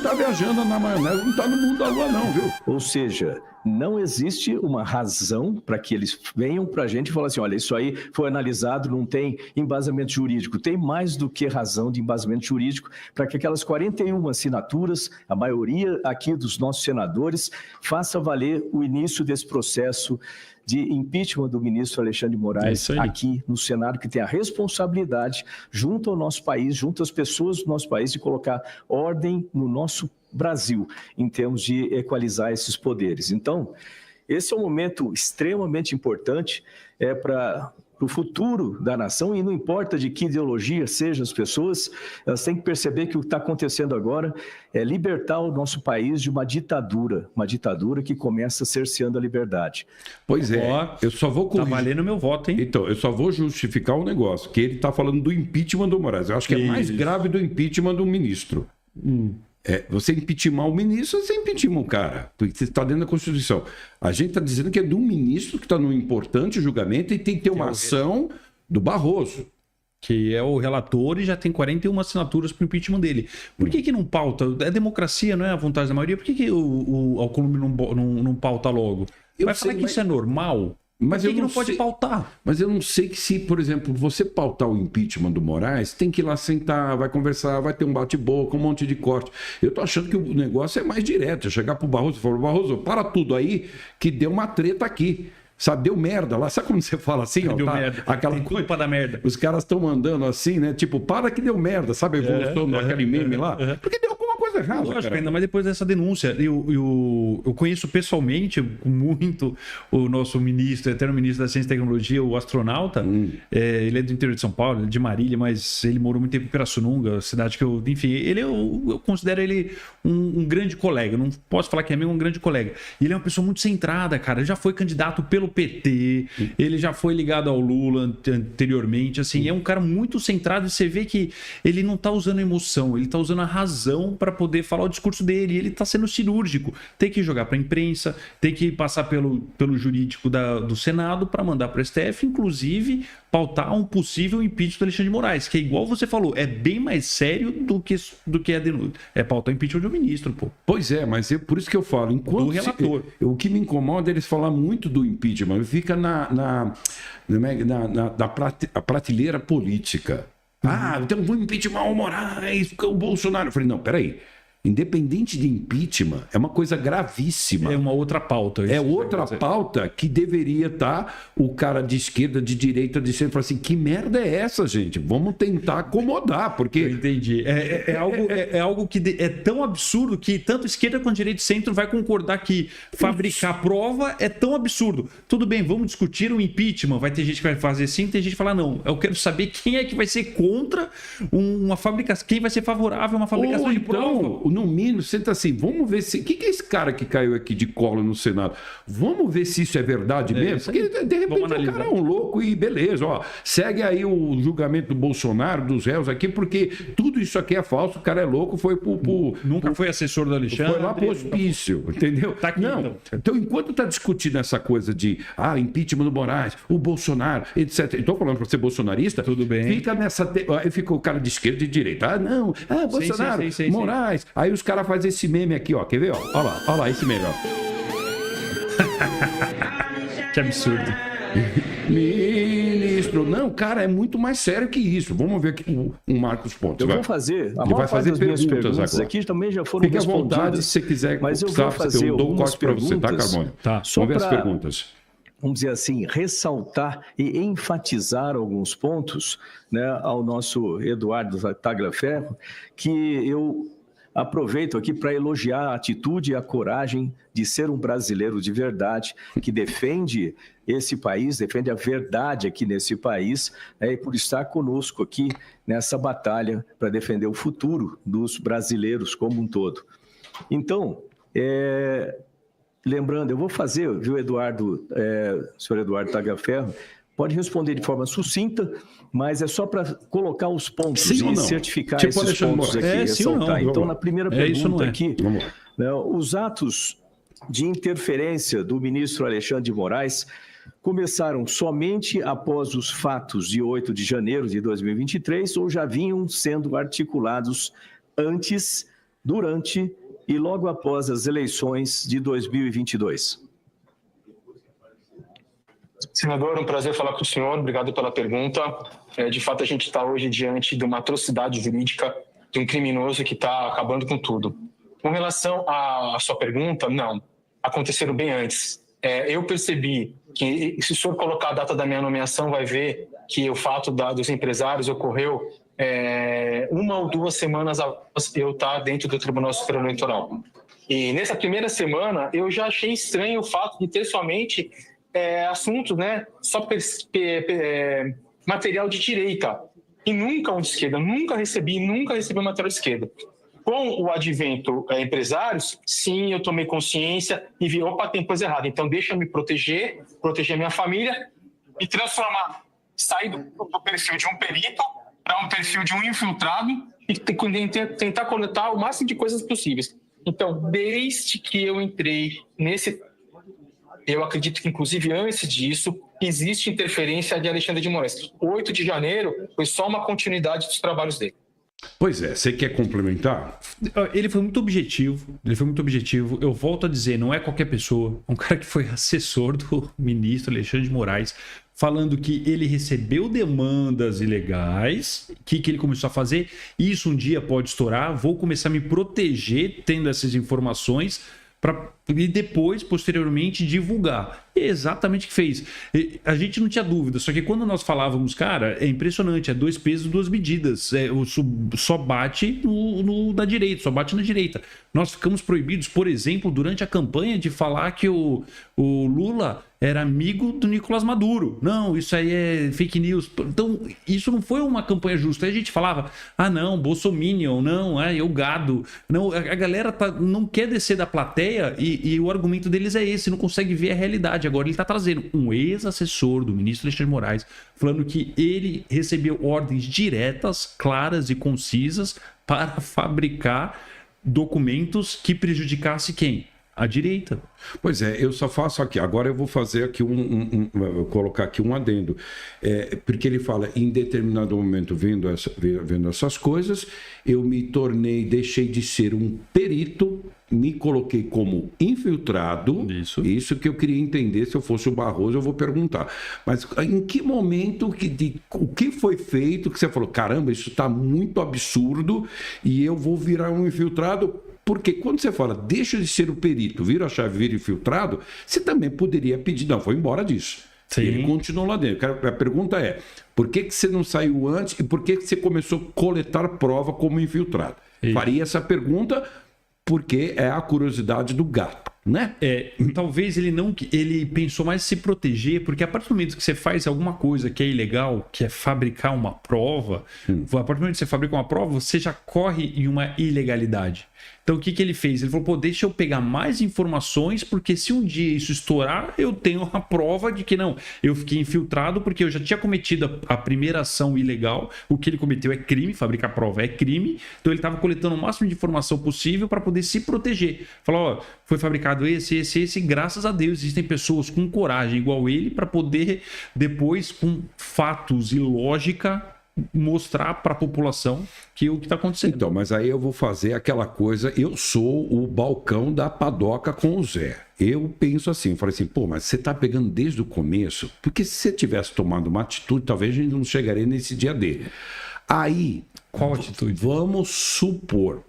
Tá viajando na maionese, não tá no mundo da lua não, viu? Ou seja, não existe uma razão para que eles venham para a gente e falem assim, olha, isso aí foi analisado, não tem embasamento jurídico. Tem mais do que razão de embasamento jurídico para que aquelas 41 assinaturas, a maioria aqui dos nossos senadores, faça valer o início desse processo de impeachment do ministro Alexandre de Moraes aqui no Senado, que tem a responsabilidade, junto ao nosso país, junto às pessoas do nosso país, de colocar ordem no nosso Brasil, em termos de equalizar esses poderes. Então, esse é um momento extremamente importante para o futuro da nação, e não importa de que ideologia sejam as pessoas, elas têm que perceber que o que está acontecendo agora é libertar o nosso país de uma ditadura que começa cerceando a liberdade. Pois é, eu só vou corrigir. Tá valendo meu voto, hein? Então, eu só vou justificar um negócio, que ele está falando do impeachment do Moraes. Eu acho que é mais grave do impeachment do ministro. Você impeachment o ministro, você impeachment o cara, porque você está dentro da Constituição. A gente está dizendo que é do ministro que está num importante julgamento e tem que ter uma ação do Barroso. Que é o relator e já tem 41 assinaturas para o impeachment dele. Por que não pauta? É democracia, não é a vontade da maioria? Por que o Alcolumbre não pauta logo? Vai falar que isso é normal? Mas Por que não pode pautar? Mas eu não sei que se, por exemplo, você pautar o impeachment do Moraes, tem que ir lá sentar, vai conversar, vai ter um bate-boca, um monte de corte. Eu tô achando que o negócio é mais direto. É chegar pro Barroso e falar, Barroso, para tudo aí, que deu uma treta aqui. Sabe, deu merda lá. Sabe quando você fala assim? Deu tá, merda. Aquela Tem culpa da merda. Os caras estão mandando assim, né? Tipo, para que deu merda. Sabe a evolução daquele meme lá? Porque deu alguma coisa errada. Lógico, ainda mais depois dessa denúncia. Eu conheço pessoalmente muito o nosso ministro, eterno ministro da Ciência e Tecnologia, o astronauta. Ele é do interior de São Paulo, ele é de Marília, mas ele morou muito tempo em Pirassununga, cidade que eu... Enfim, eu considero ele um grande colega. Não posso falar que é mesmo um grande colega. E ele é uma pessoa muito centrada, cara. Ele já foi candidato pelo PT, ele já foi ligado ao Lula anteriormente, assim, é um cara muito centrado e você vê que ele não tá usando emoção, ele tá usando a razão para poder falar o discurso dele, e ele tá sendo cirúrgico, tem que jogar para a imprensa, tem que passar pelo jurídico do Senado para mandar para o STF, inclusive pautar um possível impeachment do Alexandre de Moraes, que é igual você falou, é bem mais sério do que a denúncia, é pautar o impeachment do ministro, pô. Pois é, mas por isso que eu falo, enquanto do relator. O que me incomoda é eles falar muito do impeachment, fica na prateleira política. Então vou impeachment o Moraes, o Bolsonaro. Eu falei, não, peraí. Independente de impeachment, é uma coisa gravíssima. É uma outra pauta. É outra pauta que deveria estar o cara de esquerda, de direita, de centro, falar assim, que merda é essa, gente? Vamos tentar acomodar, porque... Eu entendi. É algo que é tão absurdo que tanto esquerda quanto direita e centro vai concordar que fabricar prova é tão absurdo. Tudo bem, vamos discutir o impeachment. Vai ter gente que vai fazer sim, tem gente que vai falar não. Eu quero saber quem é que vai ser contra uma fabricação, quem vai ser favorável a uma fabricação de prova. No mínimo, senta assim, vamos ver se... O que é esse cara que caiu aqui de colo no Senado? Vamos ver se isso é verdade mesmo? Porque, de repente, o cara é um louco e beleza, ó. Segue aí o julgamento do Bolsonaro, dos réus aqui, porque tudo isso aqui é falso, o cara é louco, foi Nunca foi assessor do Alexandre. Foi lá pro hospício, entendeu? Tá aqui, não. Então, enquanto tá discutindo essa coisa de, impeachment do Moraes, o Bolsonaro, etc. Eu tô falando pra ser bolsonarista, tudo bem. Fica nessa... Aí fica o cara de esquerda e de direita. Bolsonaro, Moraes... Aí os caras fazem esse meme aqui, ó. Quer ver? Ó? Olha lá, esse meme, ó. Que absurdo. Ministro. Não, cara, é muito mais sério que isso. Vamos ver aqui o Marcos Pontes. Eu vou fazer. Ele vai fazer perguntas agora. Aqui também já foram Fique respondidas. à vontade, se você quiser. Mas eu vou fazer eu dou um algumas corte para você, tá, perguntas. Carmona? Tá. Vamos ver as perguntas. Vamos dizer assim, ressaltar e enfatizar alguns pontos, né, ao nosso Eduardo Tagliaferro, que eu aproveito aqui para elogiar a atitude e a coragem de ser um brasileiro de verdade, que defende esse país, defende a verdade aqui nesse país, né, e por estar conosco aqui nessa batalha para defender o futuro dos brasileiros como um todo. Então, lembrando, eu vou fazer, viu, Eduardo, senhor Eduardo Tagliaferro, pode responder de forma sucinta, mas é só para colocar os pontos e certificar tipo esses pontos aqui, ressaltar. Então, na primeira pergunta aqui, né, os atos de interferência do ministro Alexandre de Moraes começaram somente após os fatos de 8 de janeiro de 2023 ou já vinham sendo articulados antes durante e logo após as eleições de 2022? Senador, é um prazer falar com o senhor. Obrigado pela pergunta. De fato, a gente está hoje diante de uma atrocidade jurídica, de um criminoso que está acabando com tudo. Com relação à sua pergunta, não. Aconteceram bem antes. Eu percebi que, se o senhor colocar a data da minha nomeação, vai ver que o fato dos empresários ocorreu 1 ou 2 semanas após eu estar dentro do Tribunal Superior Eleitoral. E nessa primeira semana, eu já achei estranho o fato de ter somente assuntos, né, só material de direita, e nunca um de esquerda. Nunca recebi material de esquerda. Com o advento empresários, sim, eu tomei consciência e vi, opa, tem coisa errada. Então, deixa eu me proteger minha família e transformar, sair do perfil de um perito para um perfil de um infiltrado e tentar coletar o máximo de coisas possíveis. Então, desde que eu entrei eu acredito que, inclusive, antes disso, existe interferência de Alexandre de Moraes. 8 de janeiro foi só uma continuidade dos trabalhos dele. Pois é, você quer complementar? Ele foi muito objetivo. Eu volto a dizer, não é qualquer pessoa. Um cara que foi assessor do ministro Alexandre de Moraes, falando que ele recebeu demandas ilegais, que ele começou a fazer. Isso um dia pode estourar, vou começar a me proteger tendo essas informações e depois, posteriormente, divulgar. É exatamente o que fez. A gente não tinha dúvida, só que quando nós falávamos, cara, é impressionante, 2 pesos, 2 medidas. Só bate na direita, só bate na direita. Nós ficamos proibidos, por exemplo, durante a campanha, de falar que o Lula era amigo do Nicolás Maduro. Não, isso aí é fake news. Então, isso não foi uma campanha justa. Aí a gente falava, não, bolsominion, não, o gado. Não, a galera não quer descer da plateia e o argumento deles é esse, não consegue ver a realidade. Agora ele está trazendo um ex-assessor do ministro Alexandre de Moraes, falando que ele recebeu ordens diretas, claras e concisas para fabricar documentos que prejudicasse quem? A direita. Pois é, eu só faço aqui. Agora eu vou fazer aqui vou colocar aqui um adendo. Porque ele fala, em determinado momento, vendo essas coisas, eu deixei de ser um perito, me coloquei como infiltrado. Isso que eu queria entender. Se eu fosse o Barroso, eu vou perguntar. Mas em que momento, o que foi feito, que você falou, caramba, isso está muito absurdo e eu vou virar um infiltrado? Porque quando você fala, deixa de ser o perito, vira a chave, vira infiltrado, você também poderia pedir, não, foi embora disso. Sim. Ele continuou lá dentro. A pergunta é, por que você não saiu antes e por que você começou a coletar prova como infiltrado? Isso. Faria essa pergunta porque é a curiosidade do gato, né? Talvez ele pensou mais em se proteger, porque a partir do momento que você faz alguma coisa que é ilegal, que é fabricar uma prova, a partir do momento que você fabrica uma prova, você já corre em uma ilegalidade. Então, o que ele fez? Ele falou, deixa eu pegar mais informações, porque se um dia isso estourar, eu tenho a prova de que não, eu fiquei infiltrado porque eu já tinha cometido a primeira ação ilegal, o que ele cometeu é crime, fabricar prova é crime, então ele estava coletando o máximo de informação possível para poder se proteger. Falou, foi fabricado esse, graças a Deus, existem pessoas com coragem igual ele para poder, depois, com fatos e lógica, mostrar para a população que o que está acontecendo. Então, mas aí eu vou fazer aquela coisa, eu sou o balcão da padoca com o Zé. Eu penso assim, eu falei assim, mas você está pegando desde o começo, porque se você tivesse tomado uma atitude, talvez a gente não chegaria nesse dia dele. Aí... Qual atitude? Vamos supor,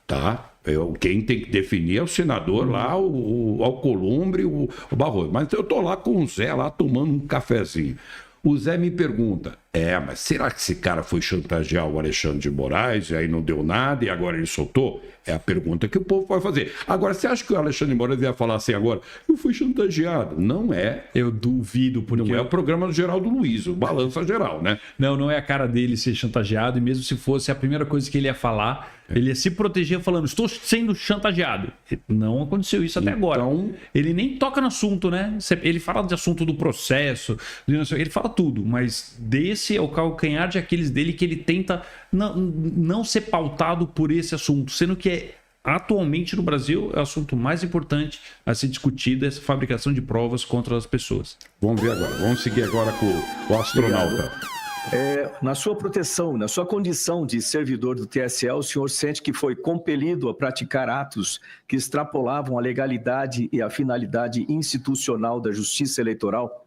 tá? Quem tem que definir é o senador lá, o Alcolumbre, o Barroso. Mas eu tô lá com o Zé, lá tomando um cafezinho. O Zé me pergunta, mas será que esse cara foi chantagear o Alexandre de Moraes e aí não deu nada e agora ele soltou? É a pergunta que o povo vai fazer. Agora, você acha que o Alexandre de Moraes ia falar assim agora? Eu fui chantageado. Não é. Eu duvido, porque... Não é o programa do Geraldo Luiz, o Balança Geral, né? Não é a cara dele ser chantageado, e mesmo se fosse a primeira coisa que ele ia falar, ele ia se proteger falando, estou sendo chantageado. Não aconteceu isso até agora. Ele nem toca no assunto, né? Ele fala de assunto do processo, ele fala tudo, mas desse é o calcanhar de Aquiles dele, que ele tenta não ser pautado por esse assunto, sendo que atualmente no Brasil é o assunto mais importante a ser discutido, essa fabricação de provas contra as pessoas. Vamos ver agora, vamos seguir agora com o astronauta. Na sua proteção, na sua condição de servidor do TSE, o senhor sente que foi compelido a praticar atos que extrapolavam a legalidade e a finalidade institucional da Justiça Eleitoral?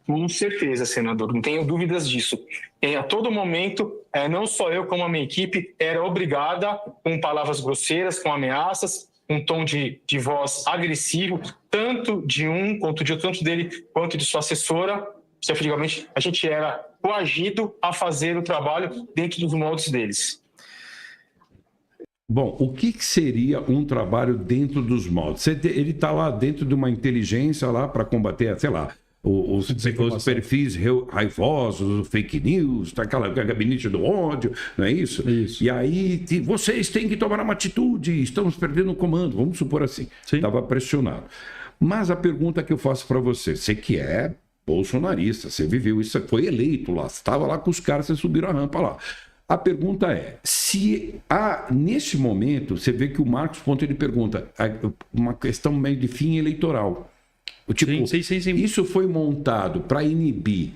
Com certeza, senador, não tenho dúvidas disso. A todo momento, não só eu como a minha equipe, era obrigada, com palavras grosseiras, com ameaças, um tom de voz agressivo, tanto de um quanto de outro, tanto dele quanto de sua assessora. Efetivamente, a gente era coagido a fazer o trabalho dentro dos moldes deles. Bom, o que seria um trabalho dentro dos moldes? Ele está lá dentro de uma inteligência lá para combater, sei lá, os perfis raivosos, os fake news, tá aquela gabinete do ódio, não é isso? Isso. E aí, vocês têm que tomar uma atitude, estamos perdendo o comando, vamos supor assim. Estava pressionado. Mas a pergunta que eu faço para você que é bolsonarista, você viveu isso, foi eleito lá, você estava lá com os caras, você subiram a rampa lá. A pergunta é, se nesse momento, você vê que o Marcos Pontes ele pergunta, uma questão meio de fim eleitoral. Tipo, sim. Isso foi montado para inibir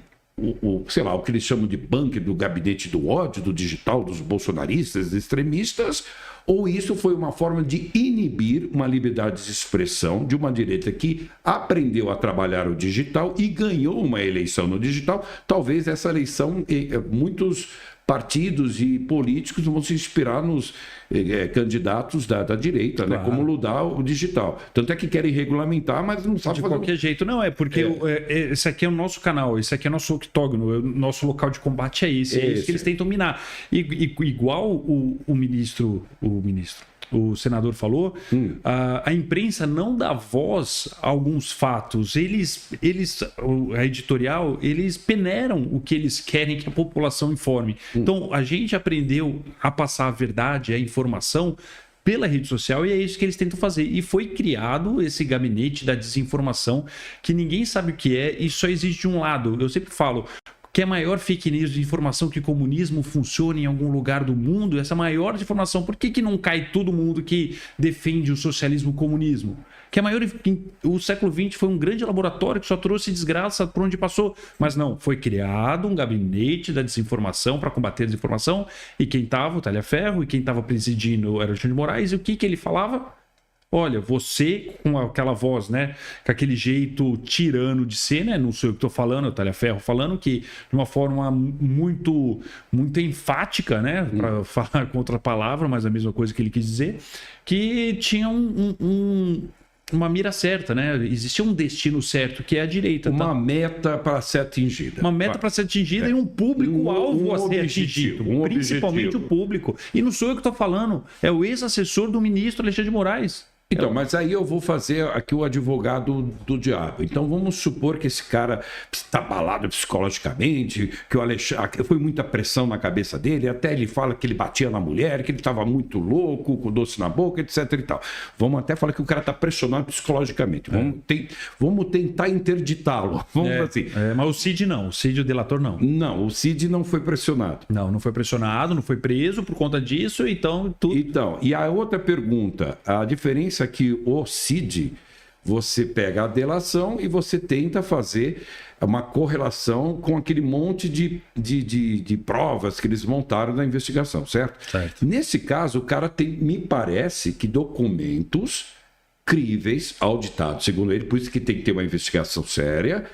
sei lá, o que eles chamam de bunker do gabinete do ódio, do digital, dos bolsonaristas, extremistas, ou isso foi uma forma de inibir uma liberdade de expressão de uma direita que aprendeu a trabalhar o digital e ganhou uma eleição no digital. Talvez essa eleição, muitos partidos e políticos vão se inspirar nos candidatos da direita, claro, né? Como ludar o digital. Tanto é que querem regulamentar, mas não sabem fazer. De qualquer jeito. Não, é porque esse aqui é o nosso canal, esse aqui é o nosso octógono, o nosso local de combate é esse. É isso que eles tentam minar. Igual o senador falou, a imprensa não dá voz a alguns fatos. A editorial, eles peneiram o que eles querem que a população informe. Então, a gente aprendeu a passar a verdade, a informação pela rede social e é isso que eles tentam fazer. E foi criado esse gabinete da desinformação que ninguém sabe o que é e só existe de um lado. Eu sempre falo, que é maior fake news de informação que comunismo funciona em algum lugar do mundo, essa maior desinformação, por que não cai todo mundo que defende o socialismo e o comunismo? Que o século XX foi um grande laboratório que só trouxe desgraça por onde passou, mas não, foi criado um gabinete da desinformação para combater a desinformação, e quem estava, o Talhaferro, e quem estava presidindo era o Alexandre de Moraes, e o que ele falava? Olha, você com aquela voz, né, com aquele jeito tirano de ser, né, não sou eu que estou falando, é o Talhaferro falando, que de uma forma muito enfática, né, para falar com outra palavra, mas a mesma coisa que ele quis dizer, que tinha uma mira certa, né? Existia um destino certo, que é a direita. Uma meta para ser atingida. Uma meta para ser atingida e um público-alvo a ser atingido. Principalmente o público. E não sou eu que estou falando, é o ex-assessor do ministro Alexandre de Moraes. Então, mas aí eu vou fazer aqui o advogado do diabo. Então, vamos supor que esse cara está abalado psicologicamente, que o Alexandre, foi muita pressão na cabeça dele, até ele fala que ele batia na mulher, que ele estava muito louco, com doce na boca, etc e tal. Vamos até falar que o cara está pressionado psicologicamente. Vamos tentar interditá-lo. Assim. Mas o Cid não, o Cid, o delator, não. Não, o Cid não foi pressionado. Não foi pressionado, não foi preso por conta disso, então... Então, e a outra pergunta, a diferença que o Cid, você pega a delação e você tenta fazer uma correlação com aquele monte de provas que eles montaram na investigação, certo? Nesse caso, o cara tem, me parece que documentos críveis, auditados, segundo ele, por isso que tem que ter uma investigação séria,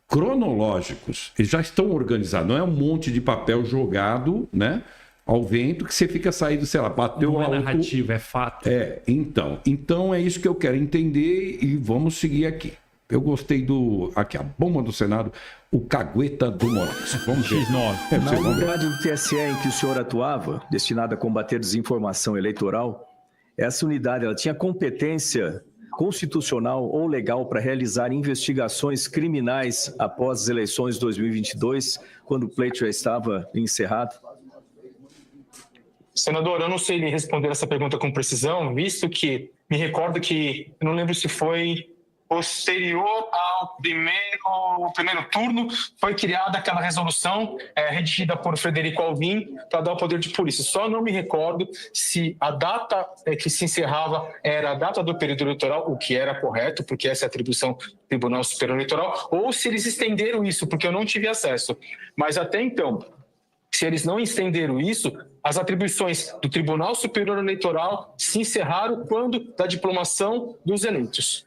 cronológicos, eles já estão organizados, não é um monte de papel jogado, né? Ao vento, que você fica saindo, sei lá, bateu não é narrativa, é fato. Então é isso que eu quero entender e vamos seguir aqui. Eu gostei aqui, a bomba do Senado, o cagueta do Moraes. Vamos ver. X9. Na unidade do TSE em que o senhor atuava, destinada a combater desinformação eleitoral, essa unidade ela tinha competência constitucional ou legal para realizar investigações criminais após as eleições de 2022, quando o pleito já estava encerrado? Senador, eu não sei lhe responder essa pergunta com precisão, visto que me recordo que, eu não lembro se foi posterior ao primeiro no primeiro turno, foi criada aquela resolução redigida por Frederico Alvim para dar o poder de polícia. Só não me recordo se a data que se encerrava era a data do período eleitoral, o que era correto, porque essa é a atribuição do Tribunal Superior Eleitoral, ou se eles estenderam isso, porque eu não tive acesso. Mas até então, se eles não estenderam isso, as atribuições do Tribunal Superior Eleitoral se encerraram quando da diplomação dos eleitos.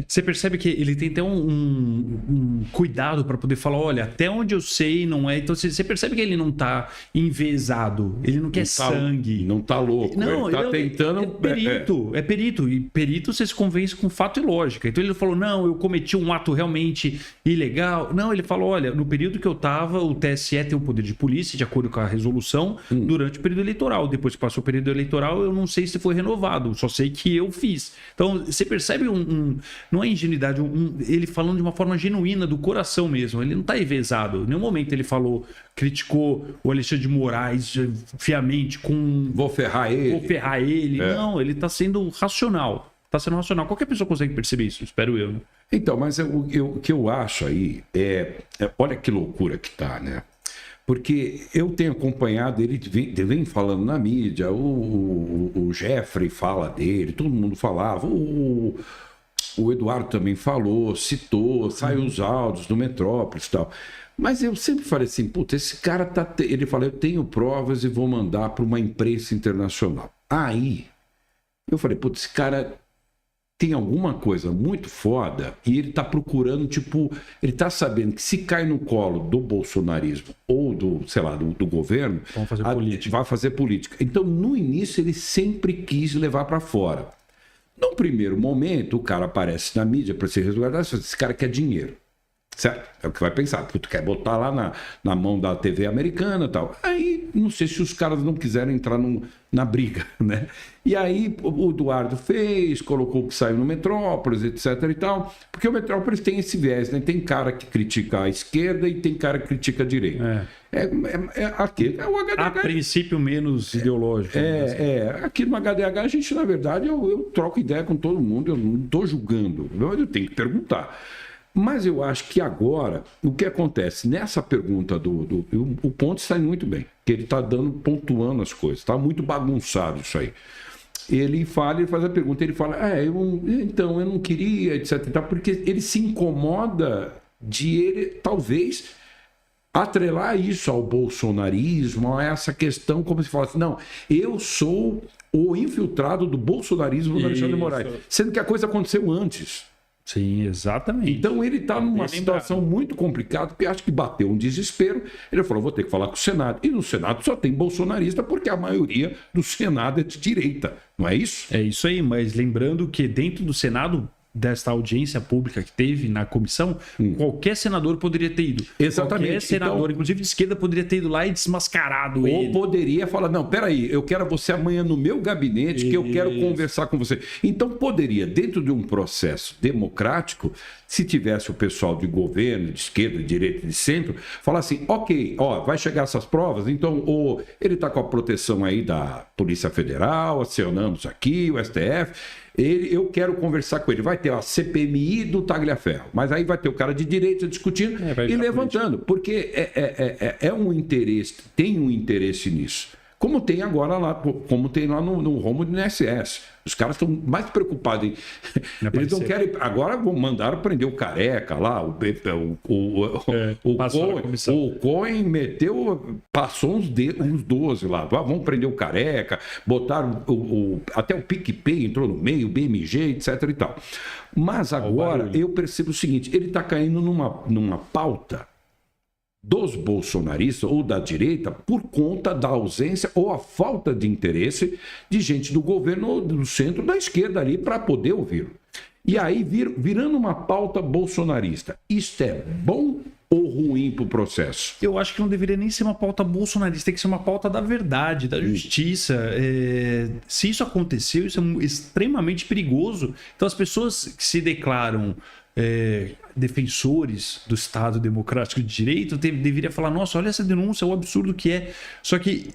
Você percebe que ele tem até um cuidado para poder falar, olha, até onde eu sei não é. Então você percebe que ele não tá envezado, ele não quer sangue. Não tá louco, não, ele tá tentando... É perito. E perito você se convence com fato e lógica. Então ele falou, não, eu cometi um ato realmente ilegal. Não, ele falou, olha, no período que eu tava, o TSE tem o poder de polícia, de acordo com a resolução, durante o período eleitoral. Depois que passou o período eleitoral, eu não sei se foi renovado, só sei que eu fiz. Então você percebe não é ingenuidade, ele falando de uma forma genuína, do coração mesmo. Ele não está envezado. Em nenhum momento ele criticou o Alexandre de Moraes fiamente com... Vou ferrar ele. Não, ele está sendo racional. Qualquer pessoa consegue perceber isso, espero eu. Né? Então, mas o que eu acho aí olha que loucura que tá, né? Porque eu tenho acompanhado, ele vem falando na mídia, o Jeffrey fala dele, todo mundo falava, o Eduardo também falou, citou, saiu os áudios do Metrópolis e tal. Mas eu sempre falei assim, puta, esse cara ele fala, eu tenho provas e vou mandar para uma imprensa internacional. Aí, eu falei, puta, esse cara tem alguma coisa muito foda e ele tá procurando, ele tá sabendo que se cai no colo do bolsonarismo ou do governo, vai fazer política. Então, no início, ele sempre quis levar para fora. No primeiro momento, o cara aparece na mídia para ser resguardado, esse cara quer dinheiro, certo? É o que vai pensar, porque tu quer botar lá na mão da TV americana e tal. Aí, não sei se os caras não quiseram entrar na briga, né? E aí, o Eduardo colocou que saiu no Metrópolis, etc e tal, porque o Metrópolis tem esse viés, né? Tem cara que critica a esquerda e tem cara que critica a direita. Aqui é o HDH. A princípio menos ideológico. Aqui no HDH a gente, na verdade, eu troco ideia com todo mundo, eu não estou julgando, eu tenho que perguntar. Mas eu acho que agora, o que acontece? Nessa pergunta o Pontes está muito bem, que ele está pontuando as coisas, está muito bagunçado isso aí. Ele faz a pergunta, ele fala, eu não queria, etc. Porque ele se incomoda de ele, talvez, atrelar isso ao bolsonarismo, a essa questão, como se falasse, não, eu sou o infiltrado do bolsonarismo do Alexandre de Moraes, sendo que a coisa aconteceu antes. Sim, exatamente. Então ele está numa situação muito complicada, porque acho que bateu um desespero. Ele falou, vou ter que falar com o Senado. E no Senado só tem bolsonarista, porque a maioria do Senado é de direita, não é isso? É isso aí, mas lembrando que dentro do Senado, desta audiência pública que teve na comissão, qualquer senador poderia ter ido. Exatamente. Qualquer senador, inclusive de esquerda, poderia ter ido lá e desmascarado ele. Ou poderia falar, não, peraí, eu quero você amanhã no meu gabinete, que eu quero conversar com você. Então poderia, dentro de um processo democrático, se tivesse o pessoal de governo, de esquerda, de direita, de centro, falar assim, ok, vai chegar essas provas, então ele está com a proteção aí da Polícia Federal, acionamos aqui, o STF, eu quero conversar com ele. Vai ter a CPMI do Tagliaferro, mas aí vai ter o cara de direita discutindo e levantando, porque é um interesse, tem um interesse nisso. Como tem agora lá, como tem lá no Romo do INSS. Os caras estão mais preocupados em... Eles não querem... Agora mandaram prender o Careca lá, o Cohen passou uns 12 lá. Vamos prender o Careca, botaram até o PicPay entrou no meio, o BMG, etc e tal. Mas agora eu percebo o seguinte, ele está caindo numa pauta dos bolsonaristas ou da direita por conta da ausência ou a falta de interesse de gente do governo ou do centro da esquerda ali para poder ouvi-lo. E aí virando uma pauta bolsonarista. Isto é bom ou ruim para o processo? Eu acho que não deveria nem ser uma pauta bolsonarista, tem que ser uma pauta da verdade, da justiça. Se isso aconteceu, isso é extremamente perigoso. Então as pessoas que se declaram defensores do Estado Democrático de Direito deveria falar, nossa, olha essa denúncia, o absurdo que é. Só que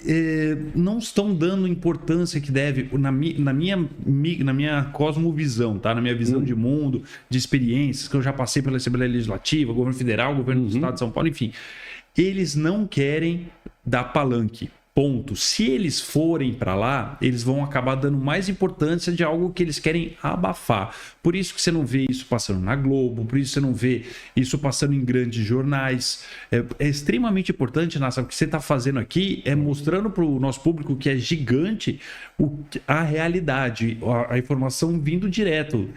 não estão dando a importância que deve na minha cosmovisão, tá? Na minha visão de mundo, de experiências, que eu já passei pela Assembleia Legislativa, governo federal, governo do Estado de São Paulo, enfim. Eles não querem dar palanque. Ponto. Se eles forem para lá, eles vão acabar dando mais importância de algo que eles querem abafar. Por isso que você não vê isso passando na Globo, por isso que você não vê isso passando em grandes jornais. É extremamente importante, Nassa, o que você está fazendo aqui é mostrando para o nosso público que é gigante a realidade, a informação vindo direto.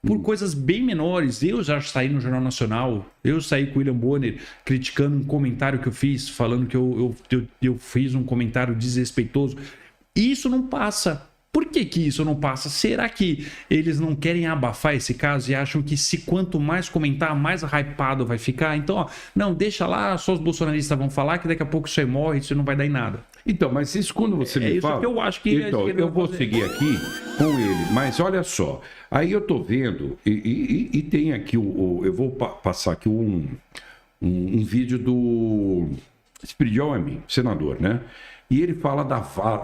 Por coisas bem menores, eu já saí no Jornal Nacional, eu saí com o William Bonner criticando um comentário que eu fiz, falando que eu fiz um comentário desrespeitoso. Isso não passa. Por que isso não passa? Será que eles não querem abafar esse caso e acham que se quanto mais comentar, mais hypado vai ficar? Então, ó, não, deixa lá, só os bolsonaristas vão falar que daqui a pouco isso aí morre, isso não vai dar em nada. Então, mas isso quando você me fala... É isso que eu acho que... Então, eu vou seguir aqui com ele, mas olha só, aí eu tô vendo, e tem aqui, eu vou passar aqui um vídeo do Espiridião Amin, senador, né? E ele fala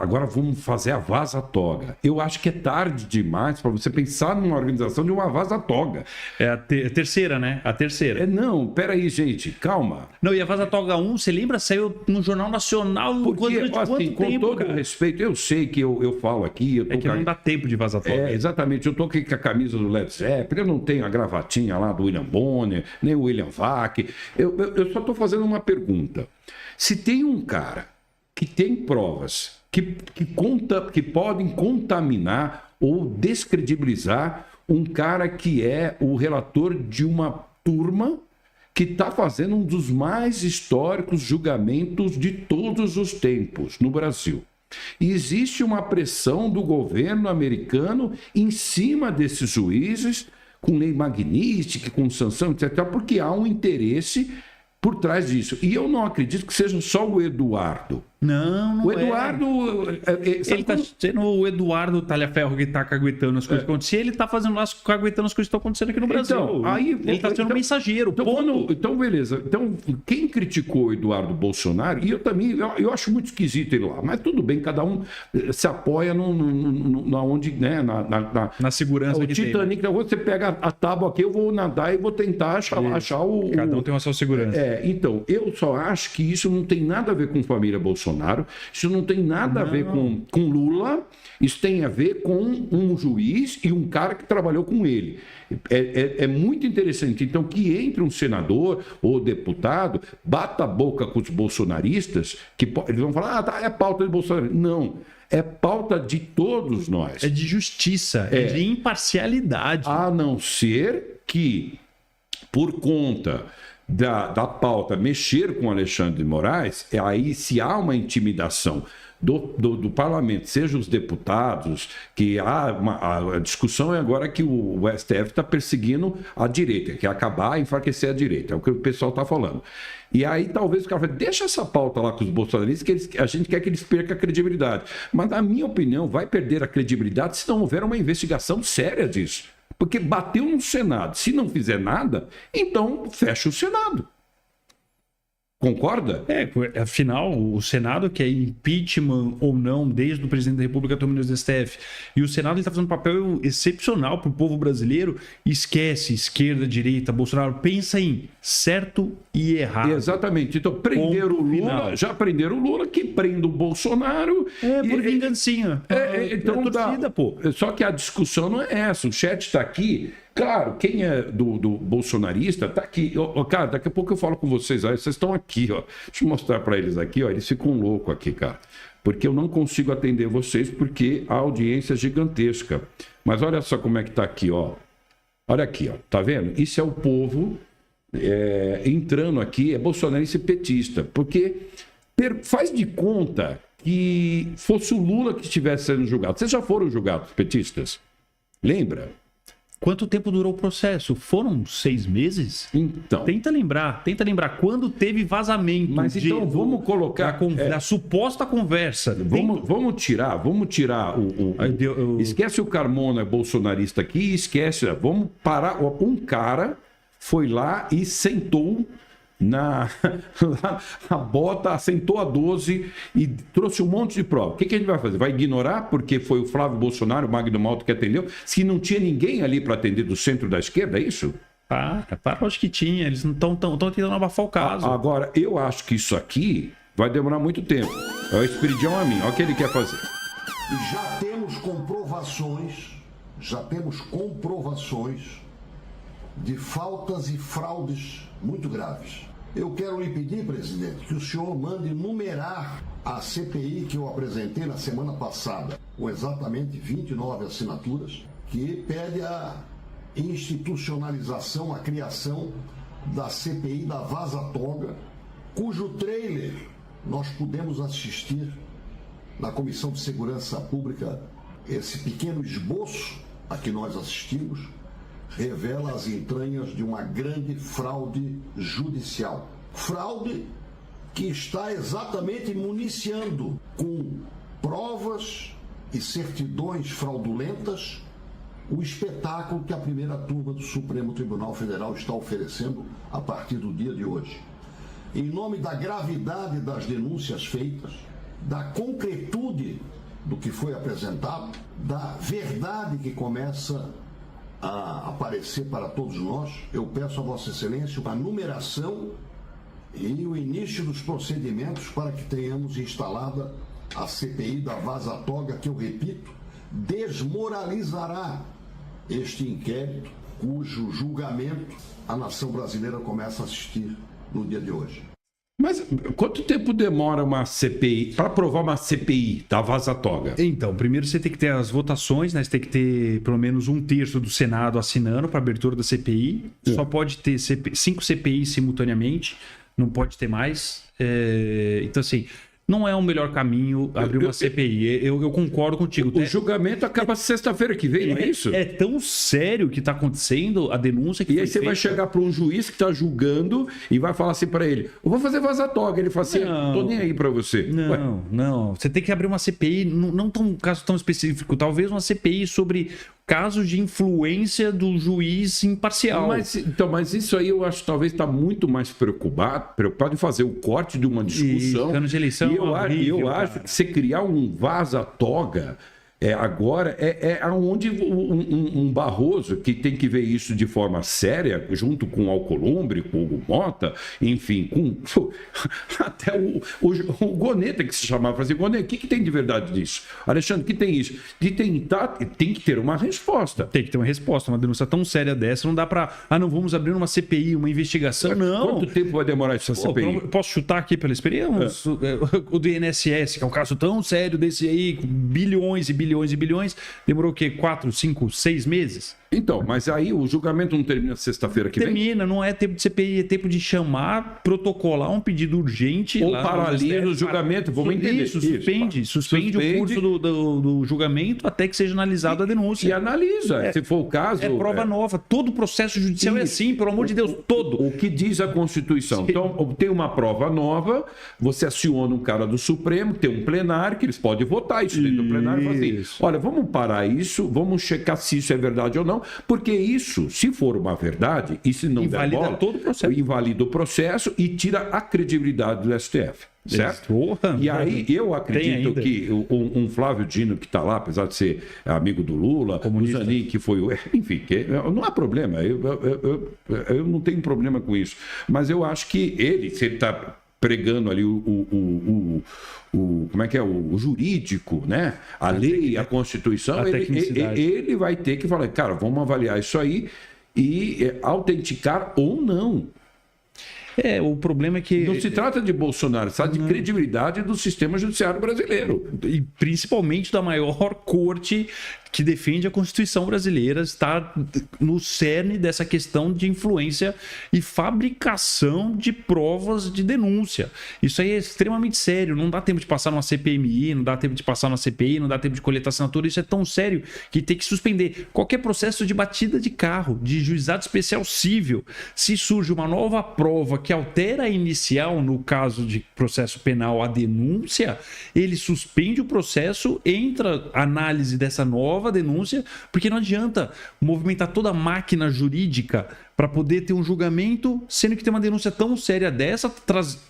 agora vamos fazer a vaza-toga. Eu acho que é tarde demais para você pensar numa organização de uma vaza-toga. É a terceira, né? A terceira. Não, peraí, gente, calma. Não, e a vaza-toga 1, você lembra? Saiu no Jornal Nacional porque, assim, com todo respeito, eu sei que eu falo aqui... não dá tempo de vaza-toga. Exatamente, eu tô aqui com a camisa do Led Zeppelin, eu não tenho a gravatinha lá do William Bonner, nem o William Vac. Eu só tô fazendo uma pergunta. Se tem um cara que tem provas que podem contaminar ou descredibilizar um cara que é o relator de uma turma que está fazendo um dos mais históricos julgamentos de todos os tempos no Brasil. E existe uma pressão do governo americano em cima desses juízes, com lei Magnitsky, com sanção, etc., porque há um interesse por trás disso. E eu não acredito que seja só o Eduardo. Não o Eduardo... Ele tá sendo o Eduardo Talhaferro que tá caguetando as coisas que acontecem. Ele tá fazendo lá, caguetando as coisas que estão acontecendo aqui no Brasil. Então, aí, ele tá sendo mensageiro. Então, beleza. Então, quem criticou o Eduardo Bolsonaro, e eu também, eu acho muito esquisito ele lá, mas tudo bem, cada um se apoia na onde, né, na segurança que Titanic, tem. Você pega a tábua aqui, eu vou nadar e vou tentar achar o... Cada um tem uma sua segurança. Então, eu só acho que isso não tem nada a ver com família Bolsonaro, isso não tem nada a ver com Lula, isso tem a ver com um juiz e um cara que trabalhou com ele. É muito interessante, então, que entre um senador ou deputado, bata a boca com os bolsonaristas, que eles vão falar, é pauta de Bolsonaro. Não, é pauta de todos nós. É de justiça, é de imparcialidade. A não ser que, por conta da pauta mexer com Alexandre de Moraes, aí se há uma intimidação do parlamento, seja os deputados, que a discussão é agora que o STF está perseguindo a direita, que é acabar, enfraquecer a direita, é o que o pessoal está falando. E aí talvez o cara fale, deixa essa pauta lá com os bolsonaristas, que a gente quer que eles percam a credibilidade. Mas, na minha opinião, vai perder a credibilidade se não houver uma investigação séria disso. Porque bateu no Senado. Se não fizer nada, então fecha o Senado. Concorda? Afinal, o Senado, que é impeachment ou não, desde o presidente da República até o ministro do STF, e o Senado está fazendo um papel excepcional para o povo brasileiro, esquece esquerda, direita, Bolsonaro, pensa em certo e errado. Exatamente. Então, prenderam o Lula, final. Já prenderam o Lula, que prende o Bolsonaro. Por vingancinha. Então, torcida, pô. Só que a discussão não é essa. O chat está aqui. Claro, quem é do bolsonarista está aqui. Cara, daqui a pouco eu falo com vocês. Vocês estão aqui, ó. Deixa eu mostrar para eles aqui, ó. Eles ficam loucos aqui, cara. Porque eu não consigo atender vocês porque a audiência é gigantesca. Mas olha só como é que tá aqui, ó. Olha aqui, ó. Tá vendo? Isso é o povo entrando aqui, é bolsonarista e petista. Porque faz de conta que fosse o Lula que estivesse sendo julgado. Vocês já foram julgados, petistas? Lembra? Quanto tempo durou o processo? Foram 6 meses? Então. Tenta lembrar quando teve vazamento. Mas então vamos colocar da suposta conversa. Vamos tirar esquece o Carmona bolsonarista aqui, esquece. Vamos parar. Um cara foi lá e sentou a bota, assentou a 12 e trouxe um monte de prova. O que a gente vai fazer? Vai ignorar porque foi o Flávio Bolsonaro, o Magno Malta que atendeu? Se não tinha ninguém ali para atender do centro da esquerda, é isso? Acho que tinha. Eles não estão tentando abafar o caso. Agora, eu acho que isso aqui vai demorar muito tempo. É o Esperidião a mim. Olha o que ele quer fazer. Já temos comprovações de faltas e fraudes muito graves. Eu quero lhe pedir, presidente, que o senhor mande numerar a CPI que eu apresentei na semana passada, com exatamente 29 assinaturas, que pede a institucionalização, a criação da CPI da Vaza Toga, cujo trailer nós pudemos assistir na Comissão de Segurança Pública. Esse pequeno esboço a que nós assistimos revela as entranhas de uma grande fraude judicial. Fraude que está exatamente municiando com provas e certidões fraudulentas o espetáculo que a primeira turma do Supremo Tribunal Federal está oferecendo a partir do dia de hoje. Em nome da gravidade das denúncias feitas, da concretude do que foi apresentado, da verdade que começa a aparecer para todos nós, eu peço a Vossa Excelência a numeração e o início dos procedimentos para que tenhamos instalada a CPI da Vaza Toga, que, eu repito, desmoralizará este inquérito, cujo julgamento a nação brasileira começa a assistir no dia de hoje. Mas quanto tempo demora uma CPI, para aprovar uma CPI da Vaza Toga? Então, primeiro você tem que ter as votações, né? Você tem que ter pelo menos 1/3 do Senado assinando para abertura da CPI. Só pode ter 5 CPIs simultaneamente, não pode ter mais. Então, assim, não é o melhor caminho abrir uma CPI. Eu concordo contigo. O julgamento acaba sexta-feira que vem, não é isso? É tão sério o que está acontecendo, a denúncia que E aí você vai chegar para um juiz que está julgando e vai falar assim para ele, eu vou fazer Vaza Toga. Ele fala assim, não tô nem aí para você. Não. Você tem que abrir uma CPI, não um caso tão específico, talvez uma CPI sobre casos de influência do juiz imparcial. Mas isso aí eu acho que talvez está muito mais preocupado em fazer o corte de uma discussão. Ano de eleição, e eu acho que você criar um Vaza Toga agora é onde um Barroso, que tem que ver isso de forma séria, junto com o Alcolumbre, com o Hugo Mota, enfim, até o Goneta, que se chamava, para dizer, Goneta, o que tem de verdade disso? Alexandre, o que tem isso? De tentar, tem que ter uma resposta. Tem que ter uma resposta, uma denúncia tão séria dessa, não dá para, não vamos abrir uma CPI, uma investigação, não. Quanto tempo vai demorar essa CPI? Posso chutar aqui pela experiência? O do INSS, que é um caso tão sério desse aí, bilhões e bilhões e bilhões, demorou o quê? 4, 5, 6 meses? Então, mas aí o julgamento não termina sexta-feira que vem? Termina, não é tempo de CPI, é tempo de chamar, protocolar um pedido urgente. Ou paralisa o julgamento, vamos entender. Isso, suspende o curso do julgamento até que seja analisada a denúncia. E analisa, se for o caso... É prova nova, todo o processo judicial é assim, pelo amor de Deus, todo. O que diz a Constituição. Então, tem uma prova nova, você aciona um cara do Supremo, tem um plenário, que eles podem votar isso dentro do plenário e fazer isso. Olha, vamos parar isso, vamos checar se isso é verdade ou não, porque isso, se for uma verdade, e se não der bola, todo o processo. Invalida o processo e tira a credibilidade do STF. Certo? E aí eu acredito que um Flávio Dino que está lá, apesar de ser amigo do Lula, o Zanin que foi o... Enfim, não há problema, eu não tenho problema com isso. Mas eu acho que se ele está pregando ali como é que é? O jurídico, né? A lei, a Constituição, ele vai ter que falar, cara, vamos avaliar isso aí e autenticar ou não. O problema é que... Não se trata de Bolsonaro, se trata de credibilidade do sistema judiciário brasileiro. E principalmente da maior corte que defende a Constituição brasileira, está no cerne dessa questão de influência e fabricação de provas de denúncia. Isso aí é extremamente sério, não dá tempo de passar numa CPMI, não dá tempo de passar numa CPI, não dá tempo de coletar assinatura, isso é tão sério que tem que suspender qualquer processo de batida de carro, de juizado especial cível. Se surge uma nova prova que altera a inicial, no caso de processo penal, a denúncia, ele suspende o processo, entra a análise dessa nova denúncia, porque não adianta movimentar toda a máquina jurídica para poder ter um julgamento, sendo que tem uma denúncia tão séria dessa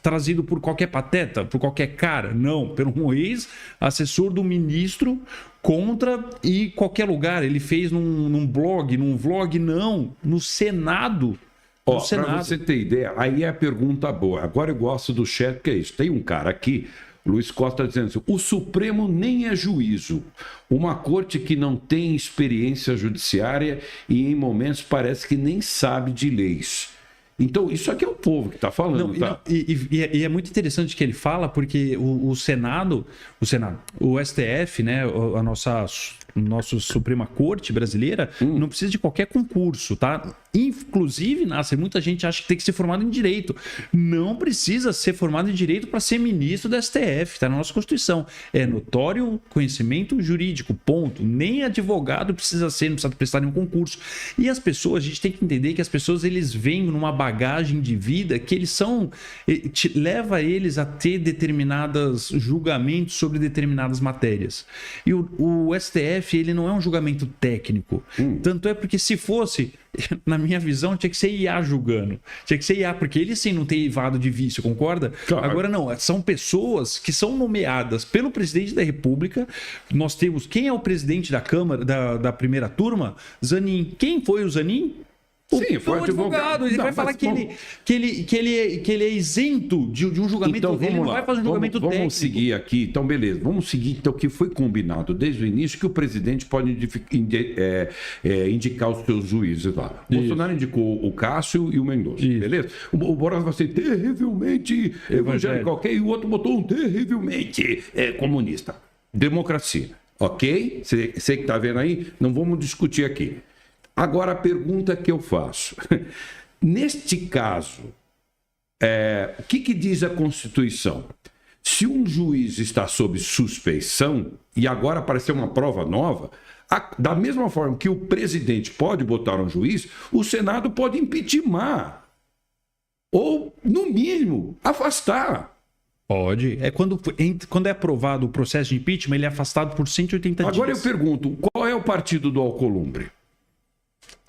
trazido por qualquer pateta, por qualquer cara. Não, por um ex-assessor do ministro contra e qualquer lugar. Ele fez num blog, num vlog, não, no Senado. Para você ter ideia, aí é a pergunta boa. Agora eu gosto do chat, que é isso. Tem um cara aqui, Luiz Costa, dizendo assim: o Supremo nem é juízo. Uma corte que não tem experiência judiciária e em momentos parece que nem sabe de leis. Então, isso aqui é o povo que está falando. Não, tá? E é muito interessante que ele fala, porque o Senado, o STF, né, nossa Suprema Corte brasileira, não precisa de qualquer concurso, tá? Inclusive, Nasser, muita gente acha que tem que ser formado em Direito. Não precisa ser formado em Direito para ser ministro do STF, tá na nossa Constituição. É notório conhecimento jurídico, ponto. Nem advogado precisa ser, não precisa prestar nenhum concurso. E as pessoas, a gente tem que entender que as pessoas, eles vêm numa bagagem de vida que eles leva eles a ter determinados julgamentos sobre determinadas matérias. E o STF, ele não é um julgamento técnico. Tanto é porque se fosse, na minha visão, tinha que ser IA julgando. Tinha que ser IA, porque ele sim não tem evado de vício, concorda? Claro. Agora não, são pessoas que são nomeadas pelo presidente da República. Nós temos, quem é o presidente da Câmara, da primeira turma? Zanin. Quem foi o Zanin? Sim, foi o advogado. Ele vai falar que ele é isento de um julgamento. Então, ele não vai fazer um julgamento técnico. Vamos seguir aqui. Então, beleza. Vamos seguir então, o que foi combinado desde o início, que o presidente pode indicar os seus juízes lá. O Bolsonaro indicou o Cássio e o Mendonça. Isso. Beleza? O Boras vai ser terrivelmente evangélico, ok? E o outro botou um terrivelmente comunista. Democracia. Ok? Você que está vendo aí, não vamos discutir aqui. Agora, a pergunta que eu faço. Neste caso, o que diz a Constituição? Se um juiz está sob suspeição e agora apareceu uma prova nova, da mesma forma que o presidente pode botar um juiz, o Senado pode impeachmentar. Ou, no mínimo, afastar. Pode. Quando é aprovado o processo de impeachment, ele é afastado por 180 dias. Agora eu pergunto, qual é o partido do Alcolumbre?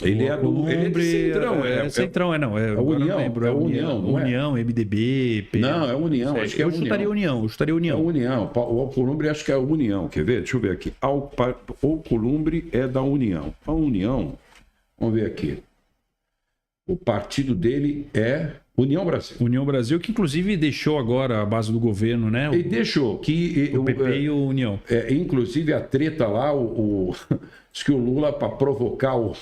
Ele é de Centrão. É Centrão, não. É União. É União, não é? União, MDB... Não, é União. Acho que é União. Eu chutaria União. É União. O Alcolumbre acho que é União. Quer ver? Deixa eu ver aqui. O Alcolumbre é da União. A União, vamos ver aqui. O partido dele é União Brasil. União Brasil, que inclusive deixou agora a base do governo, né? E deixou. O PP e o União. Inclusive a treta lá, diz que o Lula, para provocar o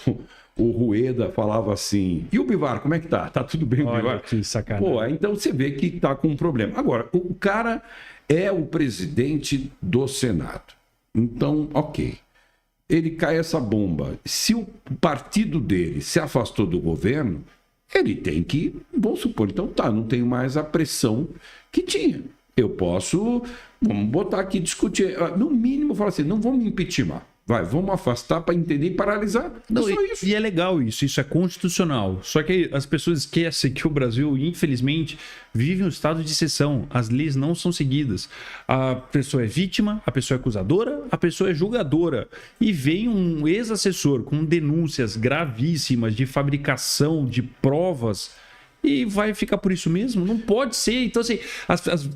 Rueda, falava assim: e o Bivar, como é que tá? Tá tudo bem, o Bivar? Que sacanagem. Pô, então você vê que tá com um problema. Agora, o cara é o presidente do Senado. Então, ok. Ele cai essa bomba. Se o partido dele se afastou do governo, ele tem que, vamos supor, então não tenho mais a pressão que tinha. Eu posso, vamos botar aqui, discutir, no mínimo, falar assim, não vamos impeachmentar. Vamos afastar para entender e paralisar. Não, só isso. E é legal isso é constitucional. Só que as pessoas esquecem que o Brasil, infelizmente, vive um estado de exceção. As leis não são seguidas. A pessoa é vítima, a pessoa é acusadora, a pessoa é julgadora. E vem um ex-assessor com denúncias gravíssimas de fabricação de provas e vai ficar por isso mesmo? Não pode ser. Então, assim,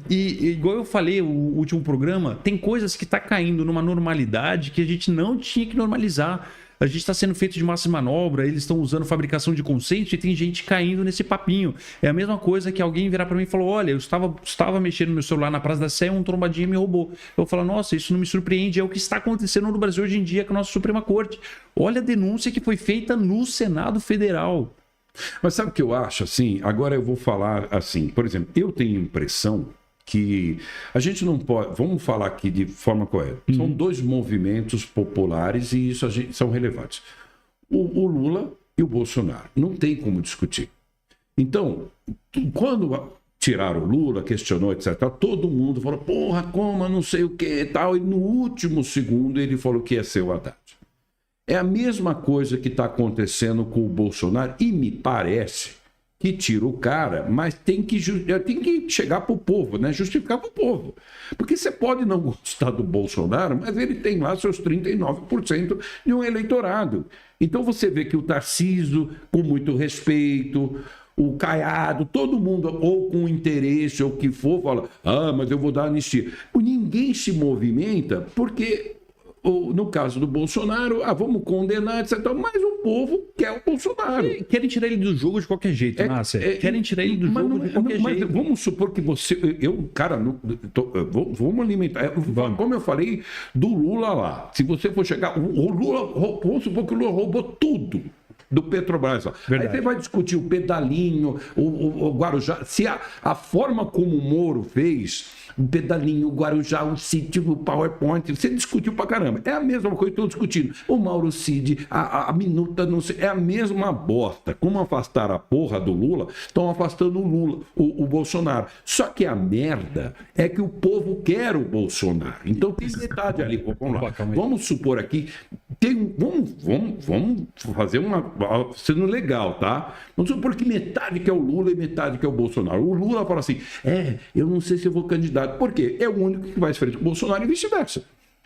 igual eu falei no último programa, tem coisas que tá caindo numa normalidade que a gente não tinha que normalizar. A gente está sendo feito de massa e manobra, eles estão usando fabricação de consenso e tem gente caindo nesse papinho. É a mesma coisa que alguém virar para mim e falou: olha, eu estava mexendo no meu celular na Praça da Sé, um trombadinho me roubou. Eu falo: nossa, isso não me surpreende, é o que está acontecendo no Brasil hoje em dia com a nossa Suprema Corte. Olha a denúncia que foi feita no Senado Federal. Mas sabe o que eu acho assim? Agora eu vou falar assim, por exemplo, eu tenho a impressão que a gente não pode... Vamos falar aqui de forma correta. São dois movimentos populares e isso são relevantes. O Lula e o Bolsonaro. Não tem como discutir. Então, quando tiraram o Lula, questionou, etc., todo mundo falou, porra, como, não sei o que e tal. E no último segundo ele falou que ia ser o Haddad. É a mesma coisa que está acontecendo com o Bolsonaro e me parece que tira o cara, mas tem que chegar para o povo, né? Justificar para o povo. Porque você pode não gostar do Bolsonaro, mas ele tem lá seus 39% de um eleitorado. Então você vê que o Tarcísio, com muito respeito, o Caiado, todo mundo, ou com interesse, ou o que for, fala, mas eu vou dar anistia. Ninguém se movimenta porque... no caso do Bolsonaro, vamos condenar, etc. Mas o povo quer o Bolsonaro. Querem tirar ele do jogo de qualquer jeito, Nasser. Querem tirar ele do jogo de qualquer jeito. Vamos supor que você... vamos alimentar. Como eu falei do Lula lá. Se você for chegar... O Lula... Vamos supor que o Lula roubou tudo do Petrobras. Aí você vai discutir o pedalinho, o Guarujá. Se a forma como o Moro fez... o pedalinho, o Guarujá, o sítio, o PowerPoint, você discutiu pra caramba. É a mesma coisa que eu estou discutindo. O Mauro Cid, a minuta, não sei, é a mesma bosta. Como afastaram a porra do Lula, estão afastando o Lula, o Bolsonaro. Só que a merda é que o povo quer o Bolsonaro. Então tem metade ali. Vamos lá. Vamos supor aqui, vamos fazer sendo legal, tá? Vamos supor que metade que é o Lula e metade que é o Bolsonaro. O Lula fala assim, eu não sei se eu vou candidato. Por quê? É o único que vai se frente com o Bolsonaro e vice-versa.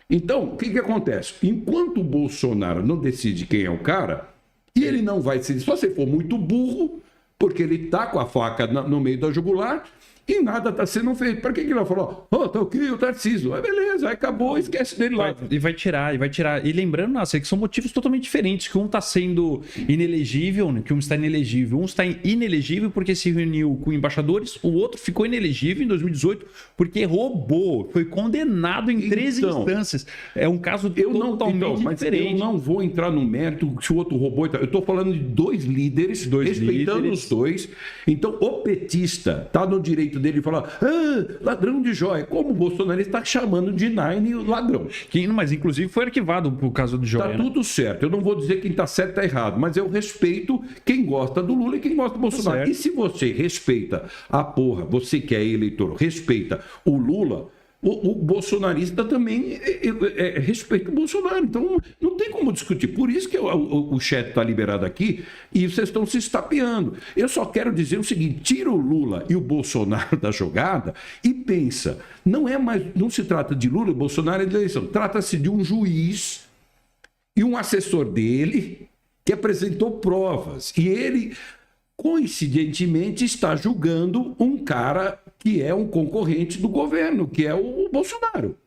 Então, o que acontece? Enquanto o Bolsonaro não decide quem é o cara, e ele não vai decidir, só se for muito burro, porque ele está com a faca no meio da jugular e nada está sendo feito. Para que ele vai falar? Tá ok, o Tarcísio. Beleza, aí acabou, esquece dele lá. E vai tirar. E lembrando, Nasser, que são motivos totalmente diferentes, que um está sendo inelegível, que um está inelegível. Um está inelegível porque se reuniu com embaixadores, o outro ficou inelegível em 2018 porque roubou, foi condenado em 13 instâncias. É um caso totalmente diferente. Eu não vou entrar no mérito se o outro roubou. Eu estou falando de dois líderes, respeitando os dois. Então, o petista está no direito dele falar, ladrão de joia, como o Bolsonaro está chamando de Nine ladrão. Mas inclusive foi arquivado por causa do joia. Tá tudo certo, eu não vou dizer quem está certo e está errado, mas eu respeito quem gosta do Lula e quem gosta do Bolsonaro. E se você respeita a porra, você que é eleitor, respeita o Lula, o bolsonarista também respeita o Bolsonaro. Então não tem como discutir. Por isso que o chat está liberado aqui e vocês estão se estapeando. Eu só quero dizer o seguinte: tira o Lula e o Bolsonaro da jogada e pensa. Não se trata de Lula e Bolsonaro de eleição. Trata-se de um juiz e um assessor dele que apresentou provas. E ele, coincidentemente, está julgando um cara que é um concorrente do governo, que é o Bolsonaro.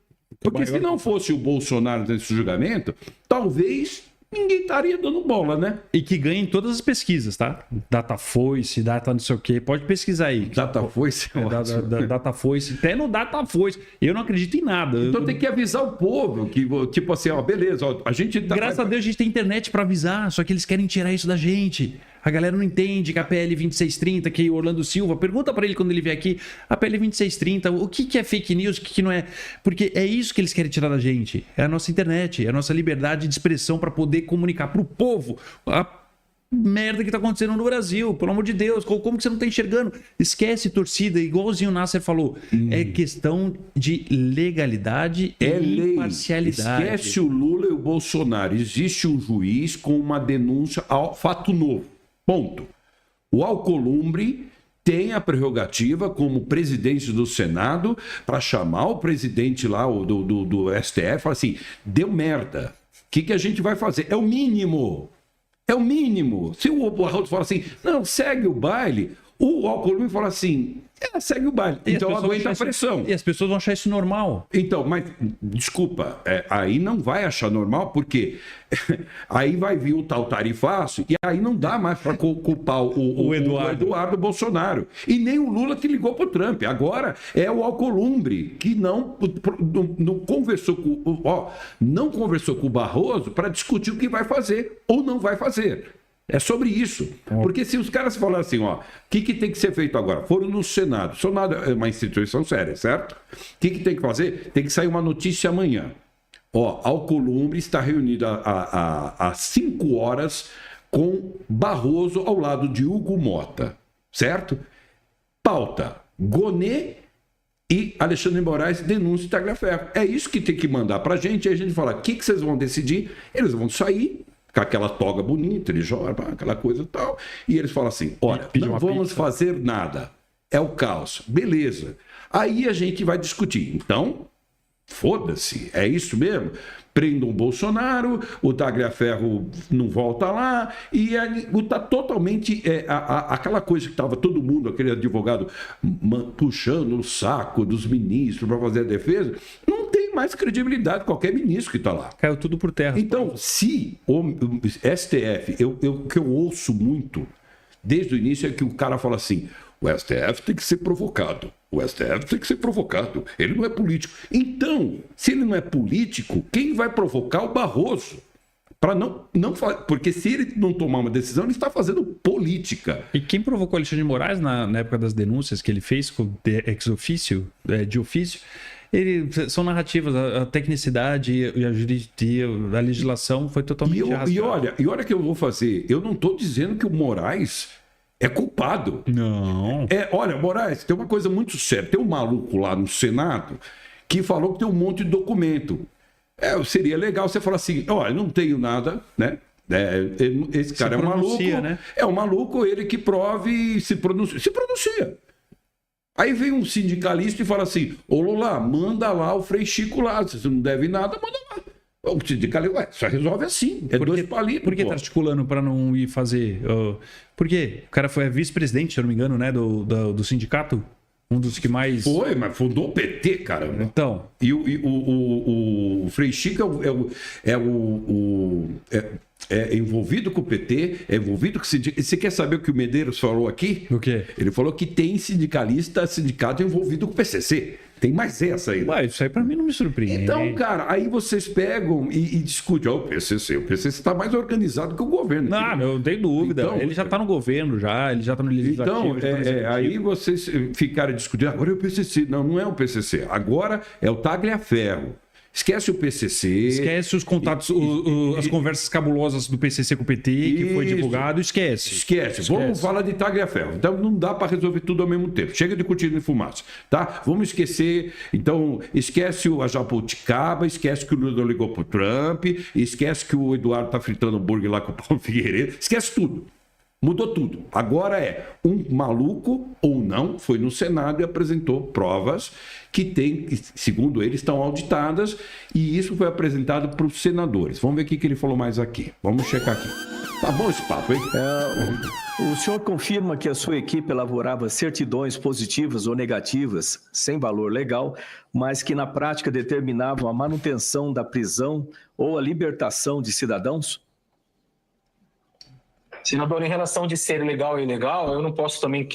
Porque se não fosse o Bolsonaro nesse julgamento, talvez ninguém estaria dando bola, né? E que ganha em todas as pesquisas, tá? Datafoice, data não sei o quê. Pode pesquisar aí. Datafoice é ótimo. Datafoice. Até no Datafoice. Eu não acredito em nada. Então tem que avisar o povo que, tipo assim, beleza, a gente... Graças a Deus a gente tem internet para avisar, só que eles querem tirar isso da gente. A galera não entende que a PL 2630, que o Orlando Silva, pergunta para ele quando ele vier aqui, a PL 2630, o que é fake news, o que não é? Porque é isso que eles querem tirar da gente. É a nossa internet, é a nossa liberdade de expressão para poder comunicar para o povo a merda que tá acontecendo no Brasil. Pelo amor de Deus, como que você não tá enxergando? Esquece torcida, igualzinho o Nasser falou. É questão de legalidade e imparcialidade. Esquece o Lula e o Bolsonaro. Existe um juiz com uma denúncia ao fato novo. Ponto. O Alcolumbre tem a prerrogativa, como presidente do Senado, para chamar o presidente lá do STF e falar assim, deu merda. O que a gente vai fazer? É o mínimo. É o mínimo. Se o Arnaldo fala assim, não, segue o baile, o Alcolumbre fala assim, segue o baile. Então aguenta a pressão. E as pessoas vão achar isso normal. Então, mas, desculpa, aí não vai achar normal, porque aí vai vir o tal tarifaço e aí não dá mais para culpar o Eduardo Bolsonaro. E nem o Lula que ligou para o Trump. Agora é o Alcolumbre que não conversou com o Barroso para discutir o que vai fazer ou não vai fazer. É sobre isso. Porque se os caras falarem assim, ó, o que tem que ser feito agora? Foram no Senado. O Senado é uma instituição séria, certo? O que tem que fazer? Tem que sair uma notícia amanhã. Ó, Alcolumbre está reunido há 5 horas com Barroso ao lado de Hugo Mota, certo? Pauta, Gonê e Alexandre de Moraes denúncia Tagliaferro. É isso que tem que mandar pra gente, e a gente fala, o que vocês vão decidir? Eles vão sair com aquela toga bonita, eles jogam aquela coisa e tal, e eles falam assim, olha, não vamos fazer nada, é o caos. Beleza. Aí a gente vai discutir. Então, foda-se, é isso mesmo? Prendam o Bolsonaro, o Tagliaferro não volta lá, e está totalmente aquela coisa que estava todo mundo, aquele advogado puxando o saco dos ministros para fazer a defesa, não tem mais credibilidade qualquer ministro que está lá. Caiu tudo por terra. Então, se o STF, o que eu ouço muito desde o início é que o cara fala assim, o STF tem que ser provocado. O STF tem que ser provocado. Ele não é político. Então, se ele não é político, quem vai provocar? O Barroso. Para não porque se ele não tomar uma decisão, ele está fazendo política. E quem provocou Alexandre de Moraes na época das denúncias que ele fez com ex-ofício, de ofício, são narrativas, a tecnicidade e a jurisdição, a legislação foi totalmente arrastada. E olha que eu vou fazer. Eu não estou dizendo que o Moraes é culpado. Não. Olha, Moraes, tem uma coisa muito séria. Tem um maluco lá no Senado que falou que tem um monte de documento. Seria legal você falar assim, olha, não tenho nada, né? Esse cara é um maluco. Né? É um maluco, ele que prove e se pronuncia. Aí vem um sindicalista e fala assim, ô Lula, manda lá o Frei Chico lá. Se você não deve nada, manda lá. O sindicalista, só resolve assim. Dois palitos. Por que tá articulando para não ir fazer? Por quê? O cara foi vice-presidente, se eu não me engano, né? Do sindicato. Um dos que mais... Foi, mas fundou o PT, caramba. Então... E o Frei Chico é envolvido com o PT, é envolvido com o sindicato. E você quer saber o que o Medeiros falou aqui? O quê? Ele falou que tem sindicato envolvido com o PCC. Tem mais essa aí. Ué, isso aí pra mim não me surpreende. Então, cara, aí vocês pegam e discutem. O PCC está mais organizado que o governo. Não tem dúvida. Então, ele já está no governo, ele já está no legislativo. Então, aí vocês ficaram discutindo, agora é o PCC. Não é o PCC. Agora é o Tagliaferro. Esquece o PCC. Esquece os contatos, as conversas cabulosas do PCC com o PT, que foi divulgado. Esquece. Vamos falar de Tagliaferro. Então não dá para resolver tudo ao mesmo tempo. Chega de cortina de fumaça, tá? Vamos esquecer. Então, esquece a Jabuticaba, esquece que o Lula ligou pro Trump, esquece que o Eduardo tá fritando hambúrguer lá com o Paulo Figueiredo. Esquece tudo. Mudou tudo. Agora um maluco ou não foi no Senado e apresentou provas que segundo ele, estão auditadas, e isso foi apresentado para os senadores. Vamos ver o que ele falou mais aqui. Vamos checar aqui. Tá bom esse papo, hein? O senhor confirma que a sua equipe elaborava certidões positivas ou negativas, sem valor legal, mas que na prática determinavam a manutenção da prisão ou a libertação de cidadãos? Senador, em relação de ser legal e ilegal, eu não posso também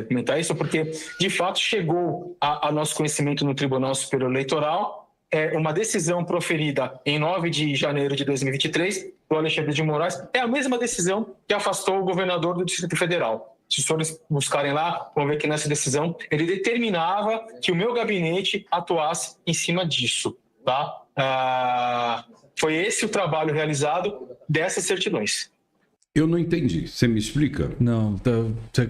comentar isso, porque, de fato, chegou a nosso conhecimento no Tribunal Superior Eleitoral uma decisão proferida em 9 de janeiro de 2023 do Alexandre de Moraes. É a mesma decisão que afastou o governador do Distrito Federal. Se os senhores buscarem lá, vão ver que nessa decisão ele determinava que o meu gabinete atuasse em cima disso. Tá? Foi esse o trabalho realizado dessas certidões. Eu não entendi. Você me explica? Não,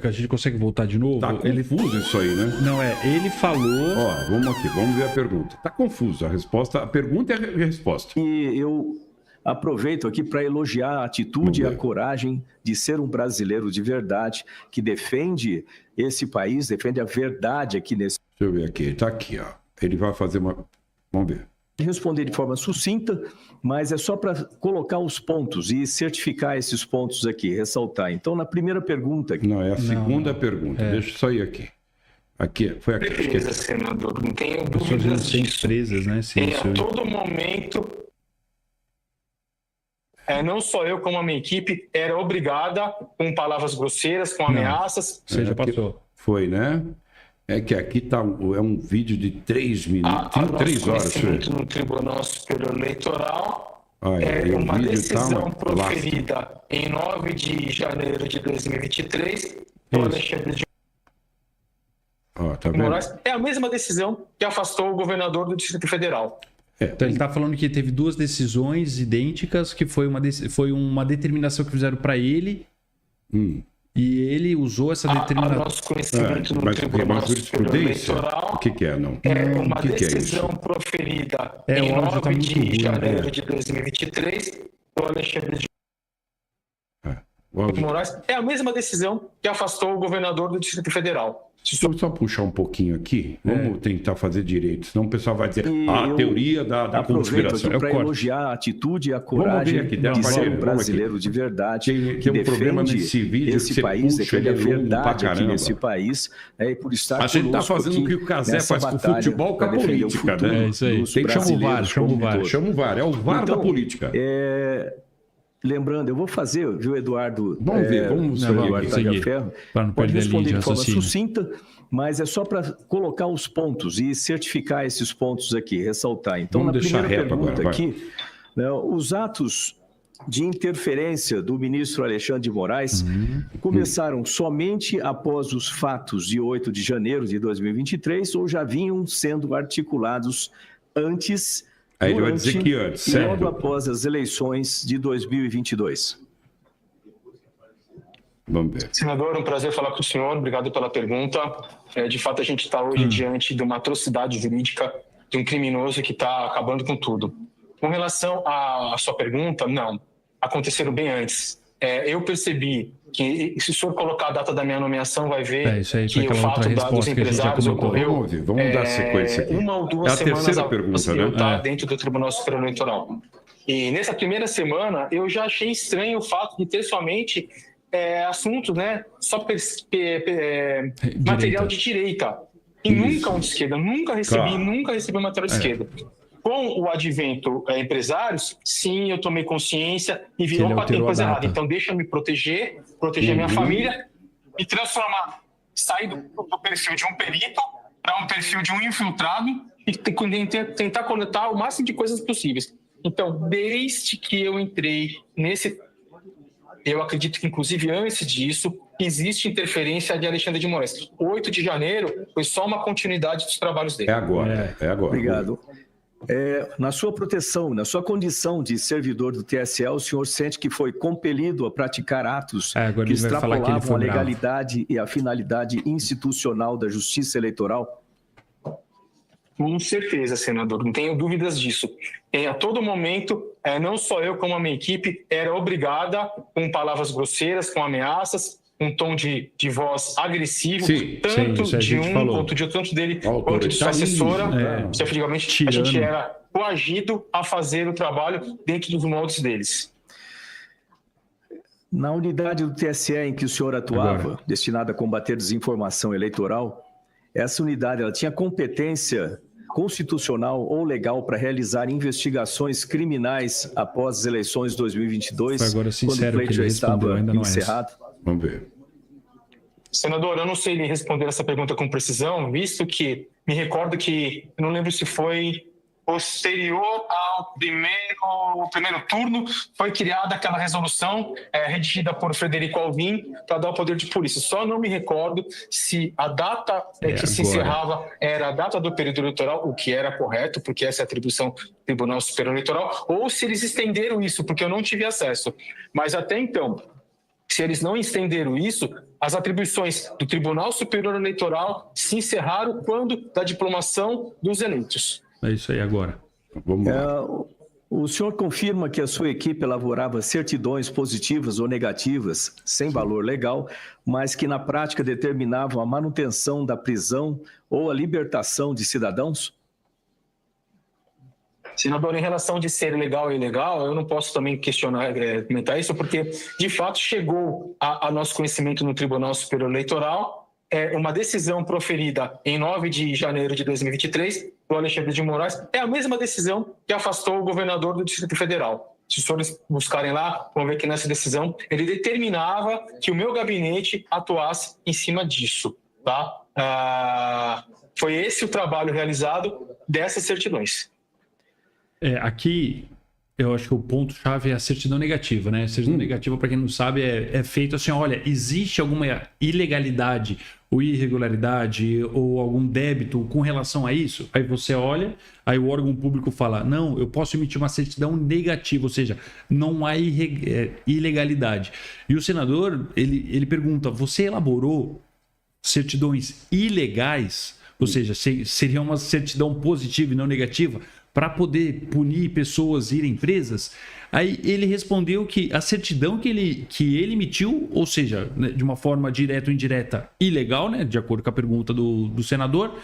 a gente consegue voltar de novo? Tá confuso isso aí, né? Não, ele falou... Ó, vamos ver a pergunta. Tá confuso a pergunta é a resposta. E eu aproveito aqui para elogiar a atitude e a coragem de ser um brasileiro de verdade, que defende esse país, defende a verdade aqui nesse... Deixa eu ver aqui, tá aqui, ó. Ele vai fazer uma... Vamos ver. Responder de forma sucinta, mas é só para colocar os pontos e certificar esses pontos aqui, ressaltar. Então, na primeira pergunta... Aqui... Não, é a segunda pergunta. Deixa eu só ir aqui. Foi aqui. Beleza, senador. Não tenho dúvidas disso. Presas, né? A todo momento, não só eu, como a minha equipe, era obrigada, com palavras grosseiras, com ameaças... Você já passou. Foi, né? É que aqui tá um vídeo de 3 minutos, 3 horas. No Tribunal Superior Eleitoral, Uma decisão proferida em 9 de janeiro de 2023 do Alexandre de Moraes. É a mesma decisão que afastou o governador do Distrito Federal. Então ele está falando que teve duas decisões idênticas, que foi uma determinação que fizeram para ele, e ele usou essa determinação. Nosso conhecimento no Tribunal Superior Eleitoral. O que é, não? Uma decisão proferida em 9 de janeiro de 2023 do Alexandre de Moraes. É a mesma decisão que afastou o governador do Distrito Federal. Deixa eu só puxar um pouquinho aqui. Vamos tentar fazer direito, senão o pessoal vai dizer a teoria da conspiração. Para elogiar a atitude e a coragem de ser um brasileiro de verdade. Tem um problema nesse vídeo esse país, defende a verdade aqui nesse país, e por estar a gente está fazendo o que o Cazé faz com o futebol, com a política, né? É isso aí. Tem que chamar o VAR, é o VAR da política. Lembrando, eu vou fazer, viu, Eduardo? Vamos ver, vamos seguir. Para não pode perder responder de de forma raciocínio. sucinta, mas é só para colocar os pontos e certificar esses pontos aqui, ressaltar. Então, vamos na primeira reto pergunta agora, aqui, né, os atos de interferência do ministro Alexandre de Moraes começaram somente após os fatos de 8 de janeiro de 2023 ou já vinham sendo articulados antes? Aí ele vai dizer que antes, e logo após as eleições de 2022. Vamos ver. Senador, um prazer falar com o senhor. Obrigado pela pergunta. De fato, a gente está hoje diante de uma atrocidade jurídica, de um criminoso que está acabando com tudo. Com relação à sua pergunta, não. Aconteceram bem antes. Eu percebi que, se o senhor colocar a data da minha nomeação, vai ver que o fato dos empresários ocorreu vamos dar sequência aqui. Uma ou duas semanas pergunta, eu estar dentro do Tribunal Superior Eleitoral. E nessa primeira semana, eu já achei estranho o fato de ter somente assuntos, né, só material de direita. E nunca um de esquerda. Nunca recebi material de esquerda. Com o advento empresários, sim, eu tomei consciência e vi, opa, tem coisa errada. Então, deixa eu me proteger minha família e transformar, sair do perfil de um perito para um perfil de um infiltrado e tentar coletar o máximo de coisas possíveis. Então, desde que eu entrei eu acredito que, inclusive, antes disso, existe interferência de Alexandre de Moraes. 8 de janeiro foi só uma continuidade dos trabalhos dele. É agora. Obrigado. Na sua proteção, na sua condição de servidor do TSE, o senhor sente que foi compelido a praticar atos que extrapolavam a legalidade e a finalidade institucional da justiça eleitoral? Com certeza, senador, não tenho dúvidas disso. A todo momento, não só eu como a minha equipe, era obrigada, com palavras grosseiras, com ameaças, um tom de voz agressivo, tanto de um quanto de outro, tanto dele quanto de sua assessora. Efetivamente, a gente era coagido a fazer o trabalho dentro dos moldes deles. Na unidade do TSE em que o senhor atuava, destinada a combater desinformação eleitoral, essa unidade ela tinha competência constitucional ou legal para realizar investigações criminais após as eleições de 2022, agora, quando o pleito já estava encerrado? Vamos ver. Senador, eu não sei lhe responder essa pergunta com precisão, visto que me recordo que, eu não lembro se foi posterior ao primeiro turno, foi criada aquela resolução redigida por Frederico Alvim para dar o poder de polícia. Só não me recordo se a data que se encerrava era a data do período eleitoral, o que era correto, porque essa é a atribuição do Tribunal Superior Eleitoral, ou se eles estenderam isso, porque eu não tive acesso. Mas até então, se eles não estenderam isso, as atribuições do Tribunal Superior Eleitoral se encerraram quando da diplomação dos eleitos. É isso aí agora. Vamos lá. O senhor confirma que a sua equipe elaborava certidões positivas ou negativas, sem valor legal, mas que na prática determinavam a manutenção da prisão ou a libertação de cidadãos? Senador, em relação de ser legal e ilegal, eu não posso também comentar isso, porque, de fato, chegou a nosso conhecimento no Tribunal Superior Eleitoral uma decisão proferida em 9 de janeiro de 2023 do Alexandre de Moraes. É a mesma decisão que afastou o governador do Distrito Federal. Se os senhores buscarem lá, vão ver que nessa decisão ele determinava que o meu gabinete atuasse em cima disso. Tá? Foi esse o trabalho realizado dessas certidões. Aqui, Eu acho que o ponto-chave é a certidão negativa, né? A certidão negativa, para quem não sabe, é feito assim, olha, existe alguma ilegalidade ou irregularidade ou algum débito com relação a isso? Aí você olha, aí o órgão público fala, não, eu posso emitir uma certidão negativa, ou seja, não há ilegalidade. E o senador, ele pergunta, você elaborou certidões ilegais? Ou seja, seria uma certidão positiva e não negativa? Para poder punir pessoas e irem presas? Aí ele respondeu que a certidão que ele emitiu, ou seja, né, de uma forma direta ou indireta, ilegal, né, de acordo com a pergunta do senador,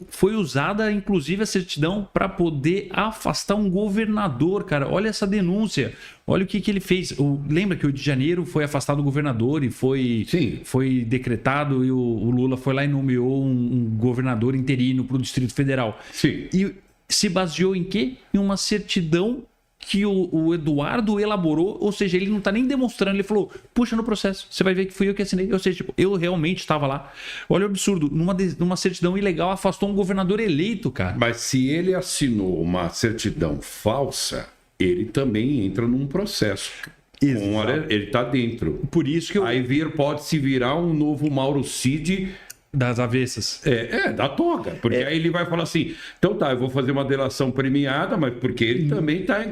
foi usada, inclusive, a certidão para poder afastar um governador, cara. Olha essa denúncia. Olha o que ele fez. Lembra que o Rio de Janeiro foi afastado o governador e foi decretado e o Lula foi lá e nomeou um governador interino para o Distrito Federal. Sim. E se baseou em quê? Em uma certidão que o Eduardo elaborou, ou seja, ele não está nem demonstrando, ele falou, puxa no processo, você vai ver que fui eu que assinei, ou seja, tipo, eu realmente estava lá. Olha o absurdo, numa certidão ilegal afastou um governador eleito, cara. Mas se ele assinou uma certidão falsa, ele também entra num processo. Ele está dentro. Por isso que Aí pode-se virar um novo Mauro Cid das avessas. Da toga. Porque aí ele vai falar assim, então tá, eu vou fazer uma delação premiada, mas porque ele também está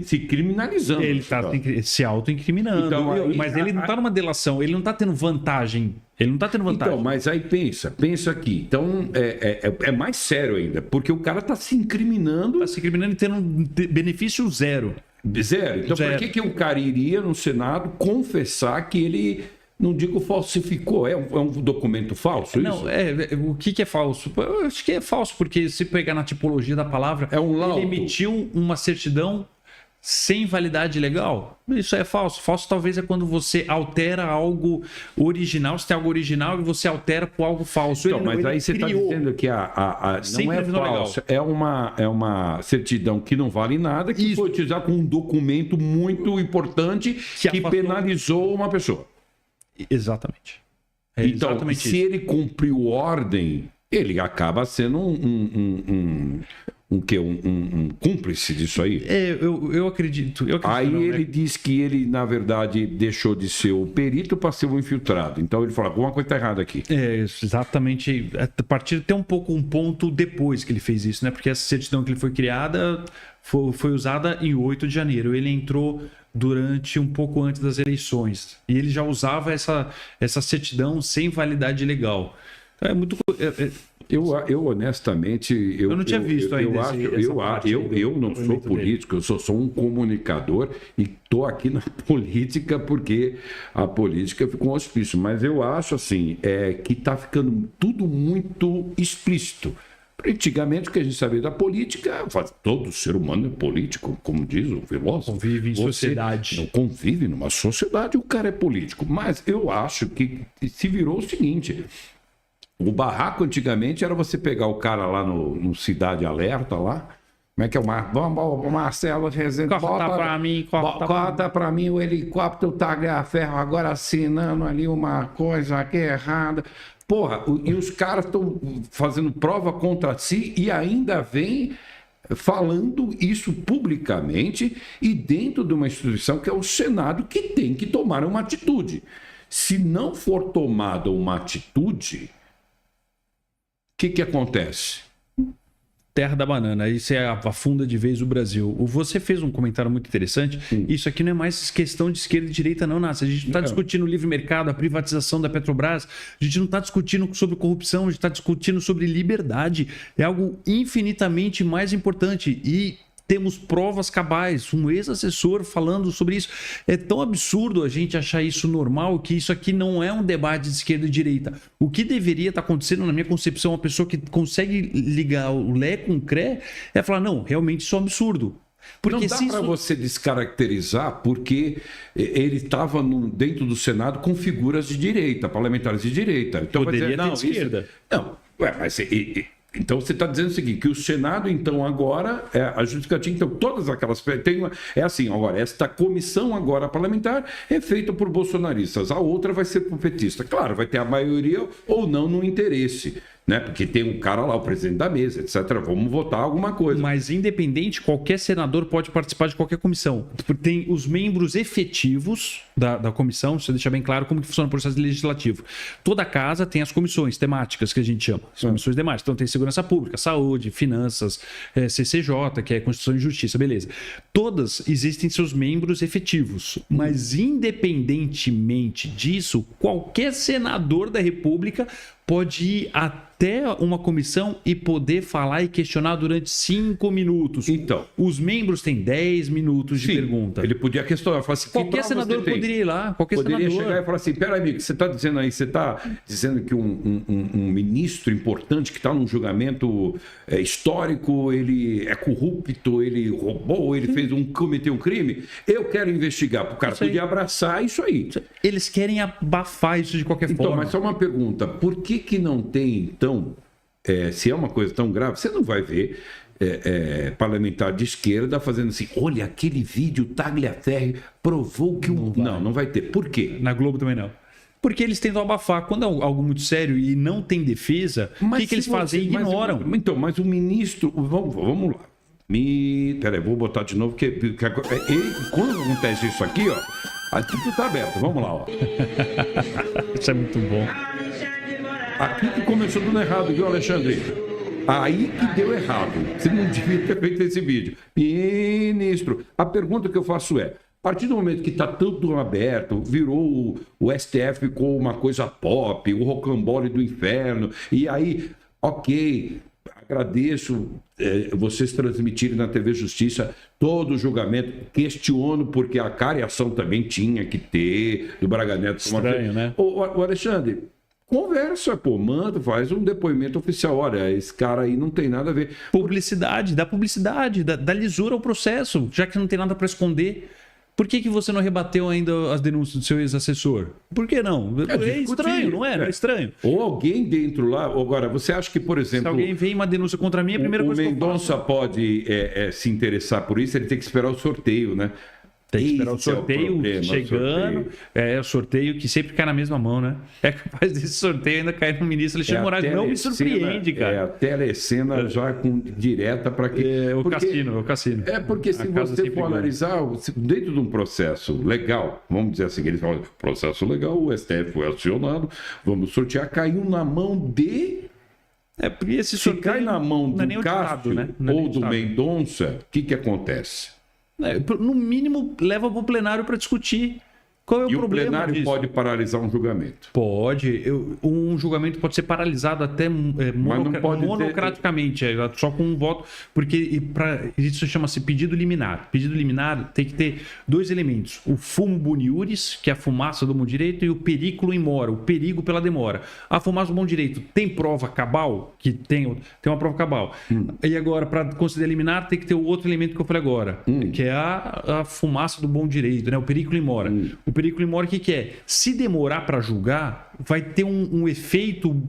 se criminalizando. Ele está se auto-incriminando. Então, mas ele não está numa delação, ele não está tendo vantagem. Ele não está tendo vantagem. Então, mas aí pensa aqui. Então, é mais sério ainda, porque o cara está se incriminando. Está se incriminando e tendo um benefício zero. Zero. Então, por que o cara iria no Senado confessar que ele... Não digo falsificou, é um documento falso não, isso? O que é falso? Eu acho que é falso, porque se pegar na tipologia da palavra, é um laudo. Ele emitiu uma certidão sem validade legal. Isso é falso. Falso talvez é quando você altera algo original, se tem algo original e você altera por algo falso. Então, mas aí você está dizendo que não é falso, é uma certidão que não vale nada, que foi utilizada com um documento muito importante que penalizou uma pessoa. Exatamente. Então, exatamente se ele cumpriu ordem, ele acaba sendo um cúmplice disso aí. Eu acredito. Aí ele diz que ele, na verdade, deixou de ser o perito para ser o infiltrado. Então ele fala, alguma coisa está errada aqui. Exatamente. A partir de um ponto depois que ele fez isso, né? Porque essa certidão que ele foi criada foi usada em 8 de janeiro. Ele entrou durante um pouco antes das eleições. E ele já usava essa certidão sem validade legal. Então é muito... Eu honestamente... Eu não tinha visto ainda eu não sou político, eu sou um comunicador e estou aqui na política porque a política ficou um hospício. Mas eu acho assim, que está ficando tudo muito explícito. Antigamente, o que a gente sabia da política, todo ser humano é político, como diz o filósofo. Convive em sociedade. Não convive numa sociedade, o cara é político. Mas eu acho que se virou o seguinte: o barraco antigamente era você pegar o cara lá no Cidade Alerta, lá. Como é que é o Marcelo Rezende? Corta para mim o helicóptero Tagliaferro agora assinando ali uma coisa aqui errada. Porra, e os caras estão fazendo prova contra si e ainda vem falando isso publicamente e dentro de uma instituição que é o Senado, que tem que tomar uma atitude. Se não for tomada uma atitude, o que acontece? Terra da banana, isso afunda de vez o Brasil. Você fez um comentário muito interessante. Isso aqui não é mais questão de esquerda e direita, não, Nácio. A gente não está discutindo o livre mercado, a privatização da Petrobras. A gente não está discutindo sobre corrupção, a gente está discutindo sobre liberdade. É algo infinitamente mais importante. E temos provas cabais, um ex-assessor falando sobre isso. É tão absurdo a gente achar isso normal que isso aqui não é um debate de esquerda e direita. O que deveria estar acontecendo, na minha concepção, uma pessoa que consegue ligar o Lé com o Cré, é falar, não, realmente isso é um absurdo. Porque não dá para você descaracterizar porque ele estava dentro do Senado com figuras de direita, parlamentares de direita. Então, poderia ter de esquerda. Não, mas... Então você está dizendo o seguinte, que o Senado, então, agora, a justificativa, então, todas aquelas... assim, agora, esta comissão agora parlamentar é feita por bolsonaristas, a outra vai ser por petista. Claro, vai ter a maioria ou não no interesse. né? Porque tem um cara lá, o presidente da mesa, etc. Vamos votar alguma coisa. Mas independente, qualquer senador pode participar de qualquer comissão. Tem os membros efetivos da comissão, isso deixa bem claro como que funciona o processo legislativo. Toda casa tem as comissões temáticas, que a gente chama. As comissões temáticas. Então tem segurança pública, saúde, finanças, CCJ, que é Constituição e Justiça, beleza. Todas existem seus membros efetivos. Mas independentemente disso, qualquer senador da República pode ir até uma comissão e poder falar e questionar durante 5 minutos. Então. Os membros têm 10 minutos de pergunta. Ele podia questionar, falar assim, qualquer senador poderia ir lá, poderia chegar e falar assim, peraí, amigo, você está dizendo aí, você está dizendo que um ministro importante que está num julgamento histórico, ele é corrupto, ele roubou, ele cometeu um crime, eu quero investigar. O cara podia abraçar isso aí. Eles querem abafar isso de qualquer forma. Então, mas só uma pergunta, por que não tem, então, se é uma coisa tão grave, você não vai ver parlamentar de esquerda fazendo assim, olha, aquele vídeo Tagliaferri provou que não vai ter. Por quê? Na Globo também não. Porque eles tentam abafar. Quando é algo muito sério e não tem defesa, o que eles fazem? Ignoram. Mas o ministro... Vamos lá. Peraí, vou botar de novo, porque quando acontece isso aqui, ó, aqui tudo tá aberto. Vamos lá, ó. Isso é muito bom. Aqui que começou dando errado, viu, Alexandre? Aí que deu errado. Você não devia ter feito esse vídeo. Ministro, a pergunta que eu faço a partir do momento que está tudo aberto, virou o STF ficou uma coisa pop, o rocambole do inferno, e aí, ok, agradeço vocês transmitirem na TV Justiça todo o julgamento, questiono porque a cariação também tinha que ter, do Braga Neto. Estranho, né? O Alexandre... Conversa, manda, faz um depoimento oficial. Olha, esse cara aí não tem nada a ver. Publicidade, dá lisura ao processo, já que não tem nada para esconder. Por que você não rebateu ainda as denúncias do seu ex-assessor? Por que não? É estranho, não é? Não é estranho. Ou alguém dentro lá... Agora, você acha que, por exemplo... Se alguém vem uma denúncia contra mim, a primeira coisa que eu faço... O Mendonça pode se interessar por isso, ele tem que esperar o sorteio, né? Tem que esperar o sorteio chegando. O sorteio que sempre cai na mesma mão, né? É capaz desse sorteio ainda cair no ministro Alexandre Moraes. Não me surpreende, cara. A telecena já direta para que... O cassino. Porque se você for analisar, dentro de um processo legal, vamos dizer assim, eles falam, processo legal, o STF foi acionado, vamos sortear, caiu na mão de... porque esse sorteio... Se cai na mão do Cássio ou do Mendonça, o que acontece? No mínimo, leva para o plenário para discutir. Qual é o problema? O plenário pode paralisar um julgamento? Pode. Um julgamento pode ser paralisado até monocraticamente, só com um voto, porque isso chama-se pedido liminar. Pedido liminar tem que ter 2 elementos: o fumbum iuris, que é a fumaça do bom direito, e o periculum in mora, o perigo pela demora. A fumaça do bom direito tem prova cabal? Que tem uma prova cabal. E agora, para considerar liminar, tem que ter o outro elemento que eu falei agora, que é a fumaça do bom direito, né? O periculum in mora. O periculum in mora, o que é? Se demorar para julgar, vai ter um efeito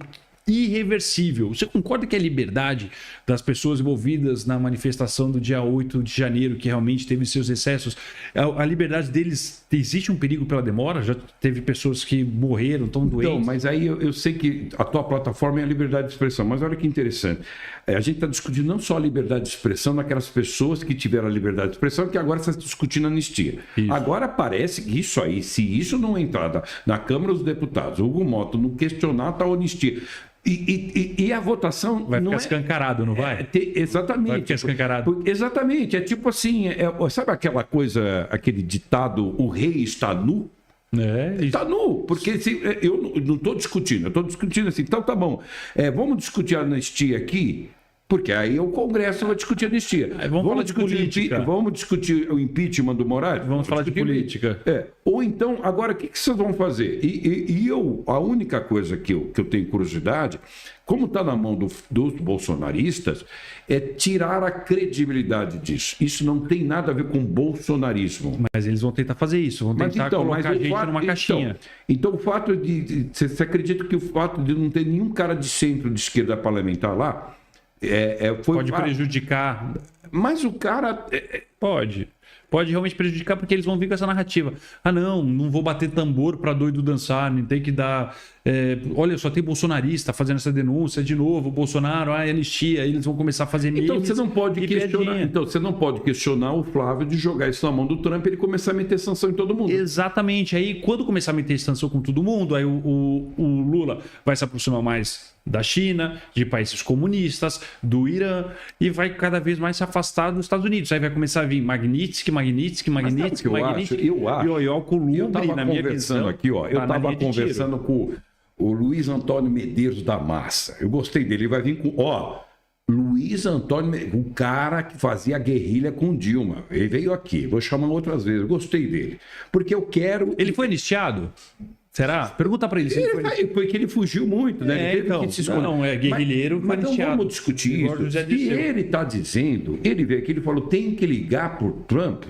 irreversível. Você concorda que a liberdade das pessoas envolvidas na manifestação do dia 8 de janeiro, que realmente teve seus excessos, a liberdade deles, existe um perigo pela demora? Já teve pessoas que morreram, estão doentes? Então, mas aí eu sei que a tua plataforma é a liberdade de expressão, mas olha que interessante. A gente está discutindo não só a liberdade de expressão daquelas pessoas que tiveram a liberdade de expressão, que agora está discutindo anistia. Isso. Agora parece que isso aí, se isso não entrar na Câmara dos Deputados, o Hugo Mota não questionar a anistia... E a votação... Vai ficar escancarado, não vai? Exatamente. Vai ficar escancarado. Exatamente. É tipo assim, sabe aquela coisa, aquele ditado, o rei está nu? Está nu, porque eu não estou discutindo, eu estou discutindo assim, então tá bom, vamos discutir a anistia aqui, porque aí o Congresso vai discutir a anistia. Vamos falar de política. Vamos discutir o impeachment do Moraes? Vamos falar de política. Ou então, agora, o que vocês vão fazer? A única coisa que eu tenho curiosidade, como está na mão dos bolsonaristas, é tirar a credibilidade disso. Isso não tem nada a ver com bolsonarismo. Mas eles vão tentar fazer isso, vão tentar colocar a gente numa caixinha. Então, o fato de... Você acredita que o fato de não ter nenhum cara de centro, de esquerda parlamentar lá, pode prejudicar. Mas o cara... Pode. pode realmente prejudicar, porque eles vão vir com essa narrativa. Ah, não vou bater tambor para doido dançar, não tem que dar... olha, só tem bolsonarista fazendo essa denúncia de novo, Bolsonaro, anistia, eles vão começar a fazer então você não pode questionar. Então você não pode questionar o Flávio de jogar isso na mão do Trump e ele começar a meter sanção em todo mundo. Exatamente. Aí quando começar a meter sanção com todo mundo, aí o Lula vai se aproximar mais da China, de países comunistas, do Irã, e vai cada vez mais se afastar dos Estados Unidos. Aí vai começar a vir Magnitsky. Eu acho. E o Columbre, na minha visão. Aqui, ó, eu estava conversando com o Luiz Antônio Medeiros da Massa. Eu gostei dele. Ele vai vir com... Luiz Antônio, o cara que fazia guerrilha com Dilma. Ele veio aqui. Vou chamar outras vezes. Eu gostei dele. Porque eu quero... Ele foi anistiado? Será? Pergunta para ele se ele foi... Porque ele fugiu muito, né? Ele teve que se esconder. Não, é guerrilheiro, mas não vamos discutir isso. Se ele está dizendo, ele veio aqui, ele falou, tem que ligar por Trump,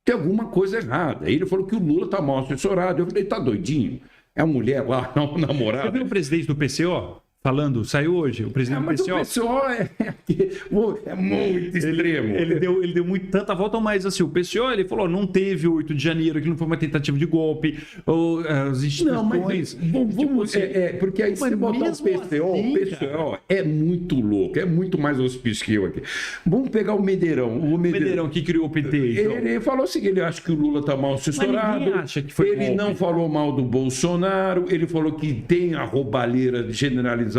tem alguma coisa errada. Aí ele falou que o Lula está mal assessorado. Eu falei, tá doidinho? É uma mulher lá, não namorada. Você viu o presidente do PCO? Falando, saiu hoje, o presidente do PCO. O PCO é muito extremo. Ele deu tanta volta, mas assim, o PCO, ele falou, não teve o 8 de janeiro, que não foi uma tentativa de golpe, ou as instituições... Não, mas vamos porque aí se botar o PCO, assim, o PCO é muito louco, é muito mais hospício que eu aqui. Vamos pegar o Medeirão. O Medeirão que criou o PT. Então. Ele falou assim, ele acha que o Lula está mal assessorado, acha que foi ele golpe. Não falou mal do Bolsonaro, ele falou que tem a roubalheira generalizada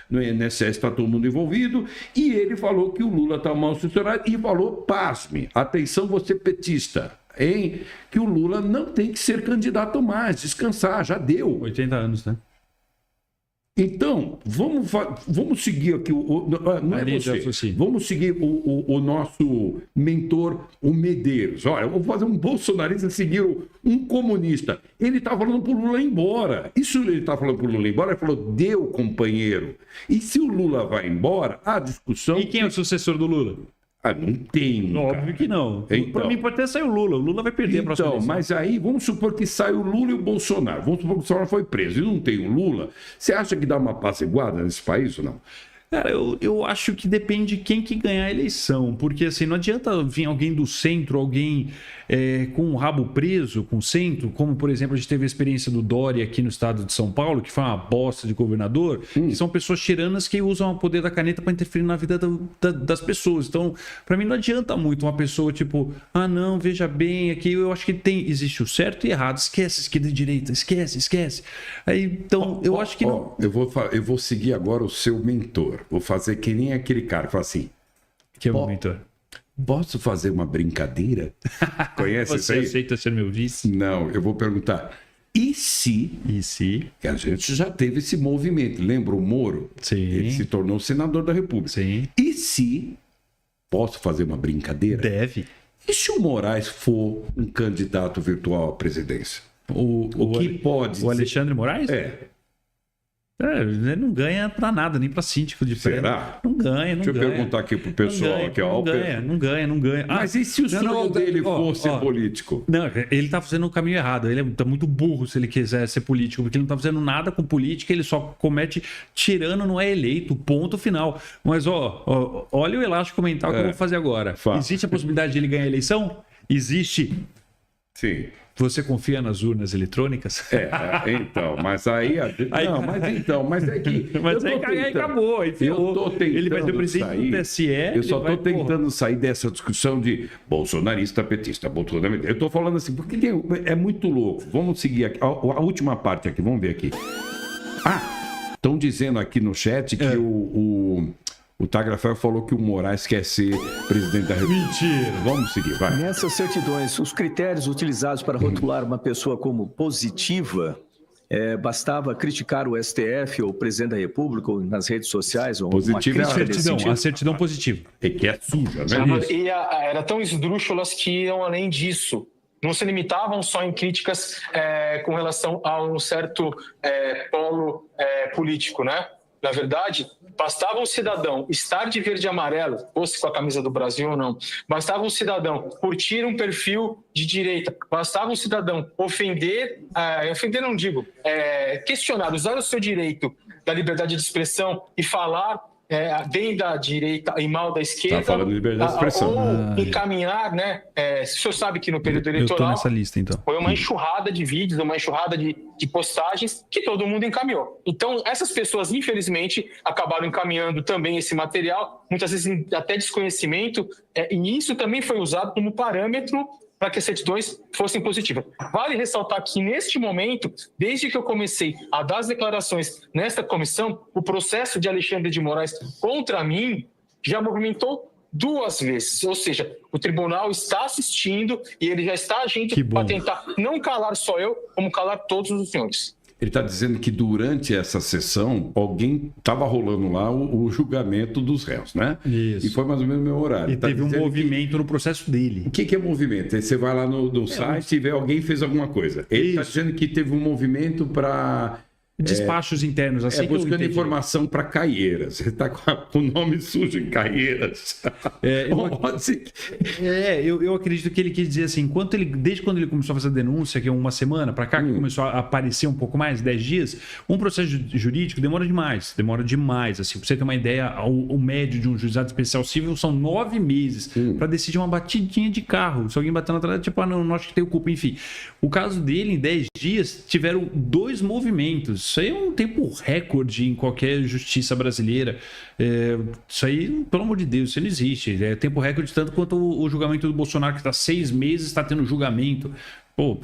no INSS, está todo mundo envolvido, e ele falou que o Lula está mal assessorado e falou, pasme, atenção você petista, hein? Que o Lula não tem que ser candidato mais, descansar, já deu. 80 anos, né? Então, vamos seguir aqui, vamos seguir o nosso mentor, o Medeiros. Olha, eu vou fazer um bolsonarista seguir um comunista. Ele está falando para o Lula ir embora. Isso ele está falando para o Lula ir embora, ele falou, deu, companheiro. E se o Lula vai embora, a discussão... E quem é o sucessor do Lula? Não tem. Óbvio que não. Então, para mim pode até sair o Lula. O Lula vai perder a próxima eleição. Mas aí, vamos supor que sai o Lula e o Bolsonaro. Vamos supor que o Bolsonaro foi preso e não tem o Lula. Você acha que dá uma apaziguada nesse país ou não? Cara, eu acho que depende de quem que ganhar a eleição, porque assim, não adianta vir alguém do centro, alguém com o rabo preso, com o centro, como por exemplo a gente teve a experiência do Dória aqui no estado de São Paulo, que foi uma bosta de governador, que são pessoas tiranas que usam o poder da caneta para interferir na vida das pessoas. Então, para mim não adianta muito uma pessoa tipo, não, veja bem, aqui eu acho que existe o certo e errado, esquece esquerda e direita, esquece. Aí, então, eu acho que não... Eu vou seguir agora o seu mentor. Vou fazer que nem aquele cara que fala assim... Que é o mentor? Posso fazer uma brincadeira? Conhece isso aí? Você aceita ser meu vice? Não, eu vou perguntar. E se? Que a gente já teve esse movimento. Lembra o Moro? Sim. Ele se tornou senador da República. Sim. E se... Posso fazer uma brincadeira? Deve. E se o Moraes for um candidato virtual à presidência? O que pode O Alexandre Moraes? Ele não ganha pra nada, nem pra síndico de prédio. Será? Não ganha. Deixa eu perguntar aqui pro pessoal. Não ganha. Mas e se o sonho dele fosse político? Não, ele tá fazendo o caminho errado. Ele tá muito burro se ele quiser ser político, porque ele não tá fazendo nada com política, ele só comete tirano, não é eleito, ponto final. Mas, olha o elástico mental que eu vou fazer agora. Existe a possibilidade de ele ganhar a eleição? Existe. Sim. Você confia nas urnas eletrônicas? Então, mas aí... mas é que... Mas aí acabou. Ele vai ser presidente do TSE. Eu só estou tentando sair dessa discussão de bolsonarista, petista, bolsonarista. Eu estou falando assim, porque é muito louco. Vamos seguir aqui. A última parte aqui, vamos ver aqui. Estão dizendo aqui no chat que o Tagliaferro falou que o Moraes quer ser presidente da República. Mentira. Vamos seguir, vai. Nessas certidões, os critérios utilizados para rotular uma pessoa como positiva, bastava criticar o STF ou o presidente da República ou nas redes sociais? Ou positiva a certidão positiva. É que é suja, né? E era tão esdrúxulas que iam além disso. Não se limitavam só em críticas com relação a um certo polo político, né? Na verdade, bastava um cidadão estar de verde e amarelo, fosse com a camisa do Brasil ou não, bastava um cidadão curtir um perfil de direita, bastava um cidadão questionar, usar o seu direito da liberdade de expressão e falar bem da direita e mal da esquerda. Tá falando de liberdade de expressão. Ou encaminhar, né? O senhor sabe que no período eleitoral eu tô nessa lista, então. Foi uma enxurrada de vídeos, uma enxurrada de postagens que todo mundo encaminhou. Então, essas pessoas, infelizmente, acabaram encaminhando também esse material, muitas vezes até desconhecimento, e isso também foi usado como parâmetro para que as certidões fossem positivas. Vale ressaltar que, neste momento, desde que eu comecei a dar as declarações nesta comissão, o processo de Alexandre de Moraes contra mim já movimentou 2 vezes. Ou seja, o tribunal está assistindo e ele já está agindo para tentar não calar só eu, como calar todos os senhores. Ele está dizendo que durante essa sessão, alguém estava rolando lá o julgamento dos réus, né? Isso. E foi mais ou menos no meu horário. E teve um movimento no processo dele. O que é movimento? Aí você vai lá no site e vê alguém fez alguma coisa. Ele está dizendo que teve um movimento para... Despachos internos, assim que buscando informação para Caieiras. Ele está com o nome sujo em Caieiras. Eu acredito que ele quis dizer assim, desde quando ele começou a fazer a denúncia, que é uma semana para cá, que começou a aparecer um pouco mais, 10 dias, um processo jurídico demora demais, assim, para você ter uma ideia, o médio de um juizado especial civil são 9 meses para decidir uma batidinha de carro. Se alguém bater na trás, tipo, não acho que tem culpa, enfim. O caso dele, em 10 dias, tiveram 2 movimentos. Isso aí é um tempo recorde em qualquer justiça brasileira. Isso aí, pelo amor de Deus, isso não existe. É tempo recorde tanto quanto o julgamento do Bolsonaro, que está 6 meses, está tendo julgamento.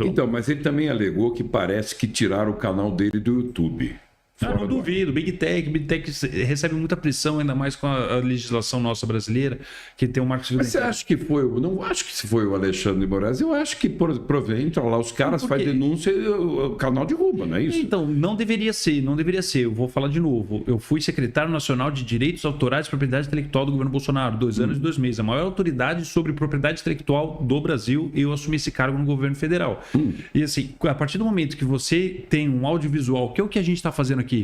Então, mas ele também alegou que parece que tiraram o canal dele do YouTube. Não duvido. Big Tech recebe muita pressão, ainda mais com a legislação nossa brasileira, que tem um marco civil. Mas você acha que foi? Eu não acho que foi o Alexandre de Moraes. Eu acho que, provavelmente, entram lá os caras, fazem denúncia e o canal derruba, não é isso? Então, não deveria ser. Eu vou falar de novo. Eu fui secretário nacional de Direitos Autorais e Propriedade Intelectual do governo Bolsonaro, 2 anos e 2 meses. A maior autoridade sobre propriedade intelectual do Brasil, eu assumi esse cargo no governo federal. E assim, a partir do momento que você tem um audiovisual, que é o que a gente está fazendo aqui,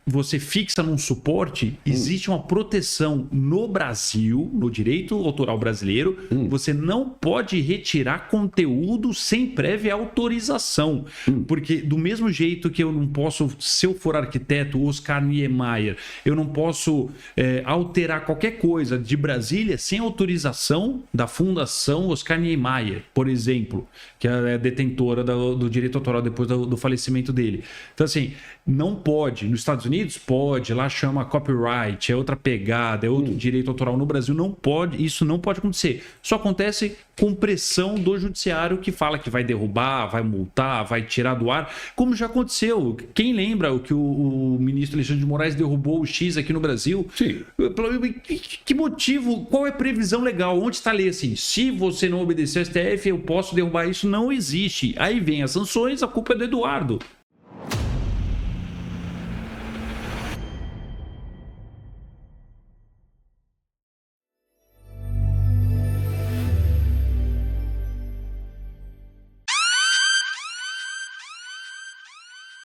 você fixa num suporte, existe uma proteção no Brasil, no direito autoral brasileiro, você não pode retirar conteúdo sem prévia autorização, porque do mesmo jeito que eu não posso, se eu for arquiteto, Oscar Niemeyer, eu não posso alterar qualquer coisa de Brasília sem autorização da Fundação Oscar Niemeyer, por exemplo, que é detentora do direito autoral depois do falecimento dele. Então assim, não pode. Nos Estados Unidos pode, lá chama copyright, é outra pegada, é outro direito autoral. No Brasil não pode, isso não pode acontecer. Só acontece com pressão do judiciário, que fala que vai derrubar, vai multar, vai tirar do ar, como já aconteceu. Quem lembra o que o ministro Alexandre de Moraes derrubou o X aqui no Brasil? Sim. Que motivo? Qual é a previsão legal? Onde está a lei assim? Se você não obedecer ao STF, eu posso derrubar isso? Não existe. Aí vem as sanções, a culpa é do Eduardo.